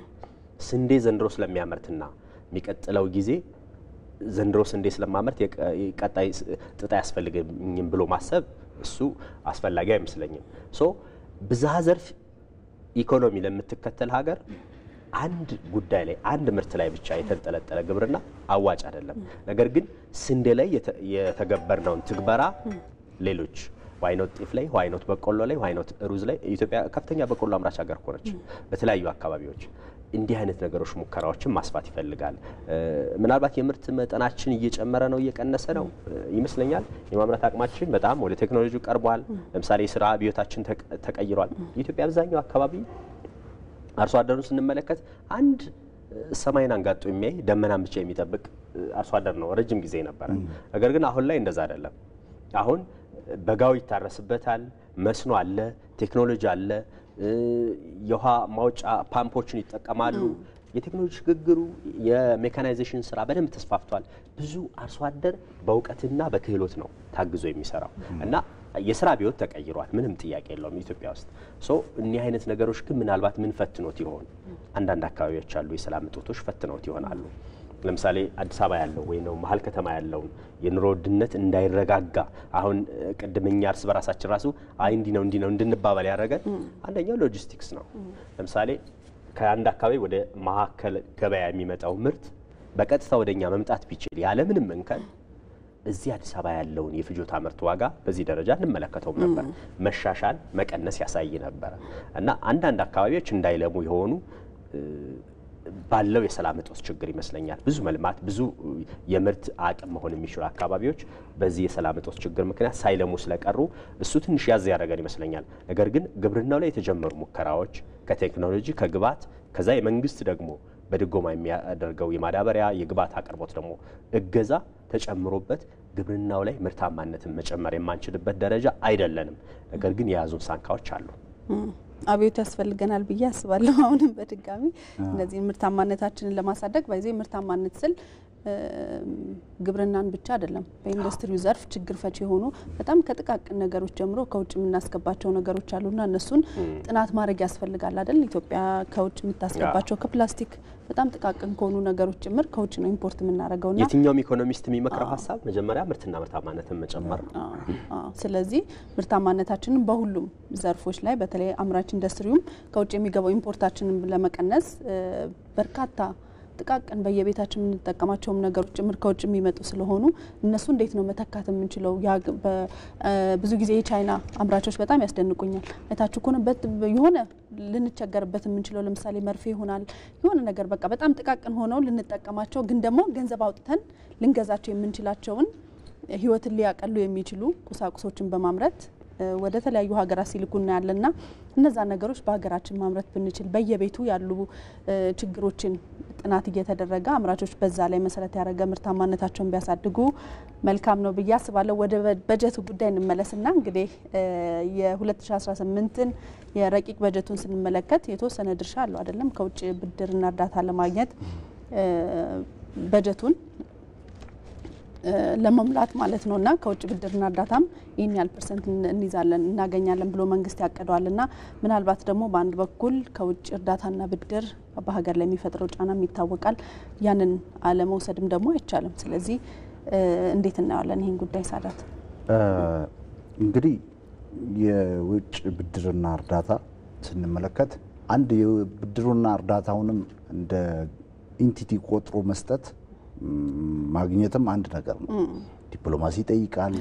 ስንዴ ዘንድሮ ስለሚያመርትና የሚቀጥለው ጊዜ ዘንድሮ ስንዴ ስለማመርት ቀጣይ ጥጥ አያስፈልገኝም ብሎ ማሰብ እሱ አስፈላጊ አይመስለኝም። ብዝሃ ዘርፍ ኢኮኖሚ ለምትከተል ሀገር አንድ ጉዳይ ላይ አንድ ምርት ላይ ብቻ የተንጠለጠለ ግብርና አዋጭ አይደለም። ነገር ግን ስንዴ ላይ የተገበርነውን ትግበራ ሌሎች ዋይኖት ጤፍ ላይ፣ ዋይኖት በቆሎ ላይ፣ ዋይኖት ሩዝ ላይ ኢትዮጵያ ከፍተኛ በቆሎ አምራች ሀገር ሆነች። በተለያዩ አካባቢዎች እንዲህ አይነት ነገሮች ሙከራዎችን ማስፋት ይፈልጋል። ምናልባት የምርት መጠናችን እየጨመረ ነው እየቀነሰ ነው ይመስለኛል። የማምረት አቅማችን በጣም ወደ ቴክኖሎጂ ቀርቧል። ለምሳሌ ስራ አብዮታችን ተቀይሯል። የኢትዮጵያ አብዛኛው አካባቢ አርሶ አደሩን ስንመለከት አንድ ሰማይን አንጋጦ የሚያይ ደመናን ብቻ የሚጠብቅ አርሶ አደር ነው ረጅም ጊዜ ነበረ። ነገር ግን አሁን ላይ እንደዛ አይደለም። አሁን በጋው ይታረስበታል፣ መስኖ አለ፣ ቴክኖሎጂ አለ፣ የውሃ ማውጫ ፓምፖችን ይጠቀማሉ። የቴክኖሎጂ ሽግግሩ የሜካናይዜሽን ስራ በደንብ ተስፋፍቷል። ብዙ አርሶ አደር በእውቀትና በክህሎት ነው ታግዞ የሚሰራው እና የስራ ቢወት ተቀይሯል። ምንም ጥያቄ የለውም ኢትዮጵያ ውስጥ። እኒህ አይነት ነገሮች ግን ምናልባት ምን ፈትኖት ይሆን? አንዳንድ አካባቢዎች ያሉ የሰላም እጦቶች ፈትኖት ይሆናሉ። ለምሳሌ አዲስ አበባ ያለው ወይ ነው መሀል ከተማ ያለውን የኑሮ ውድነት እንዳይረጋጋ አሁን ቅድምኛ እርስ በራሳችን ራሱ እንዲህ ነው እንድንባባል ያደረገን አንደኛው ሎጂስቲክስ ነው። ለምሳሌ ከአንድ አካባቢ ወደ ማዕከል ገበያ የሚመጣው ምርት በቀጥታ ወደኛ መምጣት ቢችል ያለምንም እንከን እዚህ አዲስ አበባ ያለውን የፍጆታ ምርት ዋጋ በዚህ ደረጃ እንመለከተው ነበር። መሻሻል መቀነስ ያሳይ ነበር እና አንዳንድ አካባቢዎች እንዳይለሙ የሆኑ ባለው የሰላም እጦት ችግር ይመስለኛል ብዙ መልማት ብዙ የምርት አቅም መሆን የሚችሉ አካባቢዎች በዚህ የሰላም እጦት ችግር ምክንያት ሳይለሙ ስለቀሩ እሱ ትንሽ ያዝ ያደረገን ይመስለኛል። ነገር ግን ግብርናው ላይ የተጀመሩ ሙከራዎች ከቴክኖሎጂ ከግብዓት ከዛ የመንግስት ደግሞ በድጎማ የሚያደርገው የማዳበሪያ የግብዓት አቅርቦት ደግሞ እገዛ ተጨምሮበት ግብርናው ላይ ምርታማነትን መጨመር የማንችልበት ደረጃ አይደለንም። ነገር ግን የያዙን ሳንካዎች አሉ። አብዮት ያስፈልገናል ብዬ አስባለሁ። አሁንም በድጋሚ እነዚህ ምርታማነታችንን ለማሳደግ ባይዘይ ምርታማነት ስል ግብርናን ብቻ አይደለም። በኢንዱስትሪው ዘርፍ ችግር ፈቺ የሆኑ በጣም ከጥቃቅን ነገሮች ጀምሮ ከውጭ የምናስገባቸው ነገሮች አሉና እነሱን ጥናት ማድረግ ያስፈልጋል አይደል? ኢትዮጵያ ከውጭ የምታስገባቸው ከፕላስቲክ በጣም ጥቃቅን ከሆኑ ነገሮች ጭምር ከውጭ ነው ኢምፖርት የምናደርገውና የትኛውም ኢኮኖሚስት የሚመክረው ሀሳብ መጀመሪያ ምርትና ምርታማነትን መጨመር ነው። ስለዚህ ምርታማነታችንን በሁሉም ዘርፎች ላይ በተለይ አምራች ኢንዱስትሪውም ከውጭ የሚገባው ኢምፖርታችንን ለመቀነስ በርካታ ጥቃቅን በየቤታችን የምንጠቀማቸውም ነገሮች ጭምር ከውጭ የሚመጡ ስለሆኑ እነሱ እንዴት ነው መተካት የምንችለው? ብዙ ጊዜ የቻይና አምራቾች በጣም ያስደንቁኛል። አይታችሁ ከሆነ የሆነ ልንቸገርበት የምንችለው ለምሳሌ መርፌ ይሆናል የሆነ ነገር በቃ በጣም ጥቃቅን ሆነው ልንጠቀማቸው ግን ደግሞ ገንዘብ አውጥተን ልንገዛቸው የምንችላቸውን ህይወትን ሊያቀሉ የሚችሉ ቁሳቁሶችን በማምረት ወደ ተለያዩ ሀገራት ሲልኩና ያለና እነዛ ነገሮች በሀገራችን ማምረት ብንችል በየቤቱ ያሉ ችግሮችን ጥናት እየተደረገ አምራቾች በዛ ላይ መሰረት ያደረገ ምርታማነታቸውን ቢያሳድጉ መልካም ነው ብዬ አስባለሁ። ወደ በጀቱ ጉዳይ እንመለስና እንግዲህ የ2018ን የረቂቅ በጀቱን ስንመለከት የተወሰነ ድርሻ አለው አይደለም? ከውጭ ብድርና እርዳታ ለማግኘት በጀቱን ለመሙላት ማለት ነውና ከውጭ ብድርና እርዳታም ይህን ያህል ፐርሰንት እንይዛለን እናገኛለን ብሎ መንግስት ያቀደዋልና ምናልባት ደግሞ በአንድ በኩል ከውጭ እርዳታና ብድር በሀገር ላይ የሚፈጥረው ጫናም ይታወቃል። ያንን አለመውሰድም ደግሞ አይቻልም። ስለዚህ እንዴት እናያለን ይህን ጉዳይ ሳዳት? እንግዲህ የውጭ ብድርና እርዳታ ስንመለከት አንድ የብድሩና እርዳታውንም እንደ ኢንቲቲ ቆጥሮ መስጠት ማግኘትም አንድ ነገር ነው። ዲፕሎማሲ ይጠይቃል፣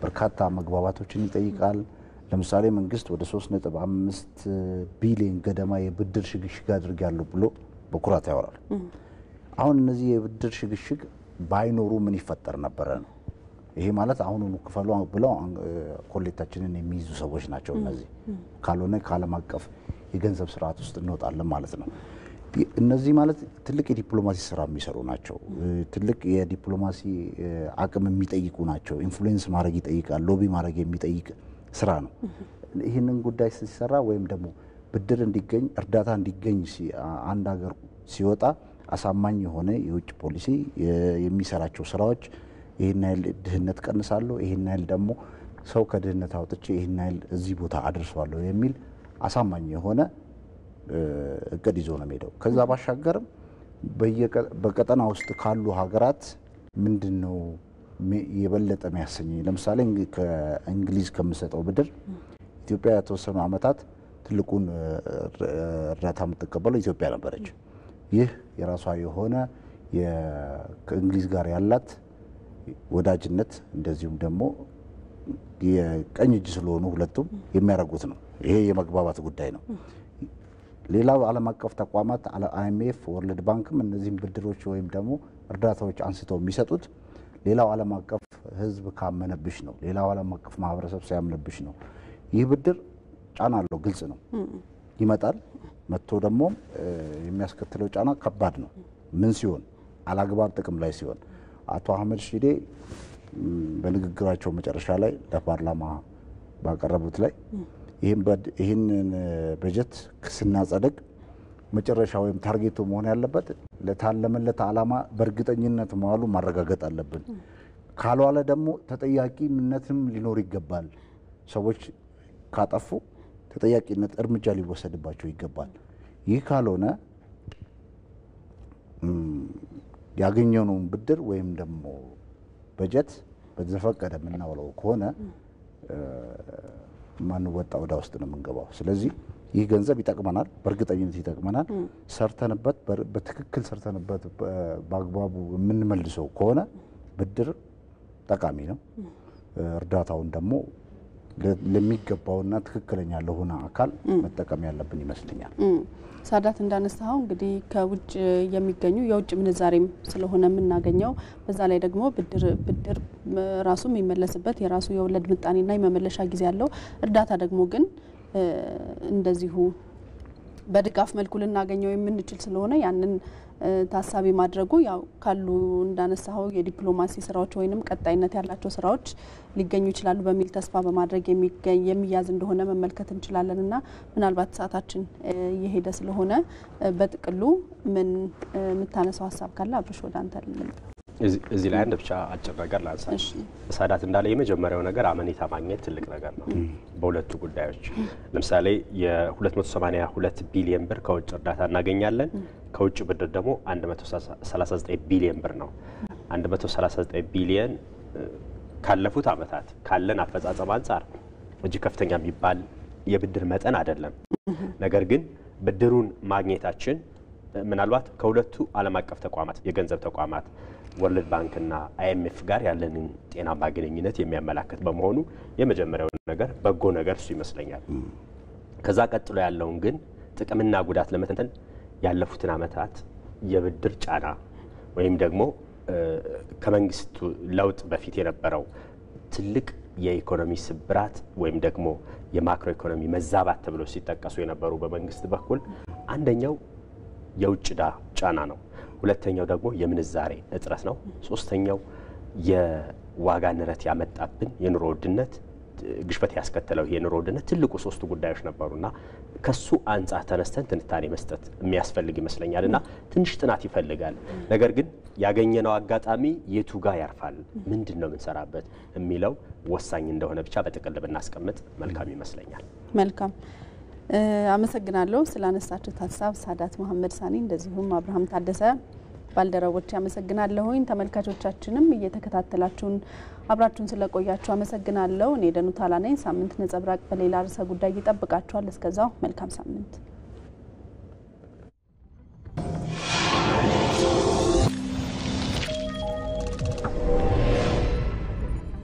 በርካታ መግባባቶችን ይጠይቃል። ለምሳሌ መንግስት ወደ 3.5 ቢሊዮን ገደማ የብድር ሽግሽግ አድርጋለሁ ብሎ በኩራት ያወራል። አሁን እነዚህ የብድር ሽግሽግ ባይኖሩ ምን ይፈጠር ነበረ ነው? ይሄ ማለት አሁኑኑ ክፈሉ ብለው ኮሌታችንን የሚይዙ ሰዎች ናቸው እነዚህ። ካልሆነ ከዓለም አቀፍ የገንዘብ ስርዓት ውስጥ እንወጣለን ማለት ነው። እነዚህ ማለት ትልቅ የዲፕሎማሲ ስራ የሚሰሩ ናቸው። ትልቅ የዲፕሎማሲ አቅም የሚጠይቁ ናቸው። ኢንፍሉዌንስ ማድረግ ይጠይቃል፣ ሎቢ ማድረግ የሚጠይቅ ስራ ነው። ይህንን ጉዳይ ሲሰራ ወይም ደግሞ ብድር እንዲገኝ እርዳታ እንዲገኝ አንድ ሀገር ሲወጣ አሳማኝ የሆነ የውጭ ፖሊሲ የሚሰራቸው ስራዎች ይህን ያህል ድህነት ቀንሳለሁ፣ ይህን ያህል ደግሞ ሰው ከድህነት አውጥቼ ይህን ያህል እዚህ ቦታ አድርሷለሁ የሚል አሳማኝ የሆነ እቅድ ይዞ ነው የሚሄደው። ከዛ ባሻገርም በቀጠና ውስጥ ካሉ ሀገራት ምንድነው የበለጠ የሚያሰኝ? ለምሳሌ ከእንግሊዝ ከምሰጠው ብድር ኢትዮጵያ የተወሰኑ አመታት ትልቁን እርዳታ የምትቀበለው ኢትዮጵያ ነበረች። ይህ የራሷ የሆነ ከእንግሊዝ ጋር ያላት ወዳጅነት እንደዚሁም ደግሞ የቀኝ እጅ ስለሆኑ ሁለቱም የሚያደርጉት ነው። ይሄ የመግባባት ጉዳይ ነው። ሌላው ዓለም አቀፍ ተቋማት አይኤምኤፍ፣ ወርልድ ባንክም እነዚህም ብድሮች ወይም ደግሞ እርዳታዎች አንስተው የሚሰጡት ሌላው ዓለም አቀፍ ህዝብ ካመነብሽ ነው። ሌላው ዓለም አቀፍ ማህበረሰብ ሲያምንብሽ ነው። ይህ ብድር ጫና አለው፣ ግልጽ ነው። ይመጣል፣ መጥቶ ደግሞ የሚያስከትለው ጫና ከባድ ነው። ምን ሲሆን? አላግባብ ጥቅም ላይ ሲሆን። አቶ አህመድ ሺዴ በንግግራቸው መጨረሻ ላይ ለፓርላማ ባቀረቡት ላይ ይህንን በጀት ስናጸድቅ መጨረሻ ወይም ታርጌቱ መሆን ያለበት ለታለመለት ዓላማ በእርግጠኝነት መዋሉ ማረጋገጥ አለብን። ካልዋለ ደግሞ ተጠያቂነትም ሊኖር ይገባል። ሰዎች ካጠፉ ተጠያቂነት እርምጃ ሊወሰድባቸው ይገባል። ይህ ካልሆነ ያገኘነውን ብድር ወይም ደግሞ በጀት በዘፈቀደ የምናውለው ከሆነ ማንወጣ ወዳ ውስጥ ነው የምንገባው። ስለዚህ ይህ ገንዘብ ይጠቅመናል፣ በእርግጠኝነት ይጠቅመናል። ሰርተንበት በትክክል ሰርተንበት በአግባቡ የምንመልሰው ከሆነ ብድር ጠቃሚ ነው። እርዳታውን ደግሞ ለሚገባውና ትክክለኛ ለሆነ አካል መጠቀም ያለብን ይመስለኛል። ሳዳት እንዳነሳው እንግዲህ ከውጭ የሚገኙ የውጭ ምንዛሬም ስለሆነ የምናገኘው በዛ ላይ ደግሞ ብድር ራሱ የሚመለስበት የራሱ የወለድ ምጣኔና የመመለሻ ጊዜ ያለው እርዳታ ደግሞ ግን እንደዚሁ በድጋፍ መልኩ ልናገኘው የምንችል ስለሆነ ያንን ታሳቢ ማድረጉ ያው ካሉ እንዳነሳው የዲፕሎማሲ ስራዎች ወይንም ቀጣይነት ያላቸው ስራዎች ሊገኙ ይችላሉ በሚል ተስፋ በማድረግ የሚያዝ እንደሆነ መመልከት እንችላለንና ምናልባት ሰዓታችን የሄደ ስለሆነ በጥቅሉ ምን የምታነሳው ሀሳብ ካለ አብሽ ወደ አንተ ልምጣ። እዚህ ላይ አንድ ብቻ አጭር ነገር ላንሳ። ሳዳት እንዳለ የመጀመሪያው ነገር አመኔታ ማግኘት ትልቅ ነገር ነው በሁለቱ ጉዳዮች። ለምሳሌ የ282 ቢሊዮን ብር ከውጭ እርዳታ እናገኛለን። ከውጭ ብድር ደግሞ 139 ቢሊዮን ብር ነው። 139 ቢሊዮን ካለፉት አመታት ካለን አፈጻጸም አንፃር እጅግ ከፍተኛ የሚባል የብድር መጠን አይደለም። ነገር ግን ብድሩን ማግኘታችን ምናልባት ከሁለቱ ዓለም አቀፍ ተቋማት የገንዘብ ተቋማት ወርልድ ባንክና አይኤምኤፍ ጋር ያለንን ጤናማ ግንኙነት የሚያመላክት በመሆኑ የመጀመሪያው ነገር በጎ ነገር እሱ ይመስለኛል። ከዛ ቀጥሎ ያለውን ግን ጥቅምና ጉዳት ለመተንተን ያለፉትን አመታት የብድር ጫና ወይም ደግሞ ከመንግስቱ ለውጥ በፊት የነበረው ትልቅ የኢኮኖሚ ስብራት ወይም ደግሞ የማክሮ ኢኮኖሚ መዛባት ተብሎ ሲጠቀሱ የነበሩ በመንግስት በኩል አንደኛው የውጭ ዕዳ ጫና ነው። ሁለተኛው ደግሞ የምንዛሬ እጥረት ነው። ሶስተኛው የዋጋ ንረት ያመጣብን የኑሮ ውድነት ግሽበት ያስከተለው የኑሮ ውድነት ትልቁ ሶስቱ ጉዳዮች ነበሩና ከሱ አንጻር ተነስተን ትንታኔ መስጠት የሚያስፈልግ ይመስለኛልና ትንሽ ጥናት ይፈልጋል። ነገር ግን ያገኘነው አጋጣሚ የቱ ጋር ያርፋል፣ ምንድነው የምንሰራበት የሚለው ወሳኝ እንደሆነ ብቻ በጥቅል ብናስቀምጥ መልካም ይመስለኛል። መልካም አመሰግናለሁ ስላነሳችሁት ሀሳብ ሳዳት መሐመድ ሳኒ እንደዚሁም አብርሃም ታደሰ ባልደረቦች አመሰግናለሁኝ። ተመልካቾቻችንም እየተከታተላችሁን አብራችሁን ስለቆያችሁ አመሰግናለሁ። እኔ ደኑታላ ነኝ። ሳምንት ነጸብራቅ በሌላ ርዕሰ ጉዳይ ይጠብቃችኋል። እስከዛው መልካም ሳምንት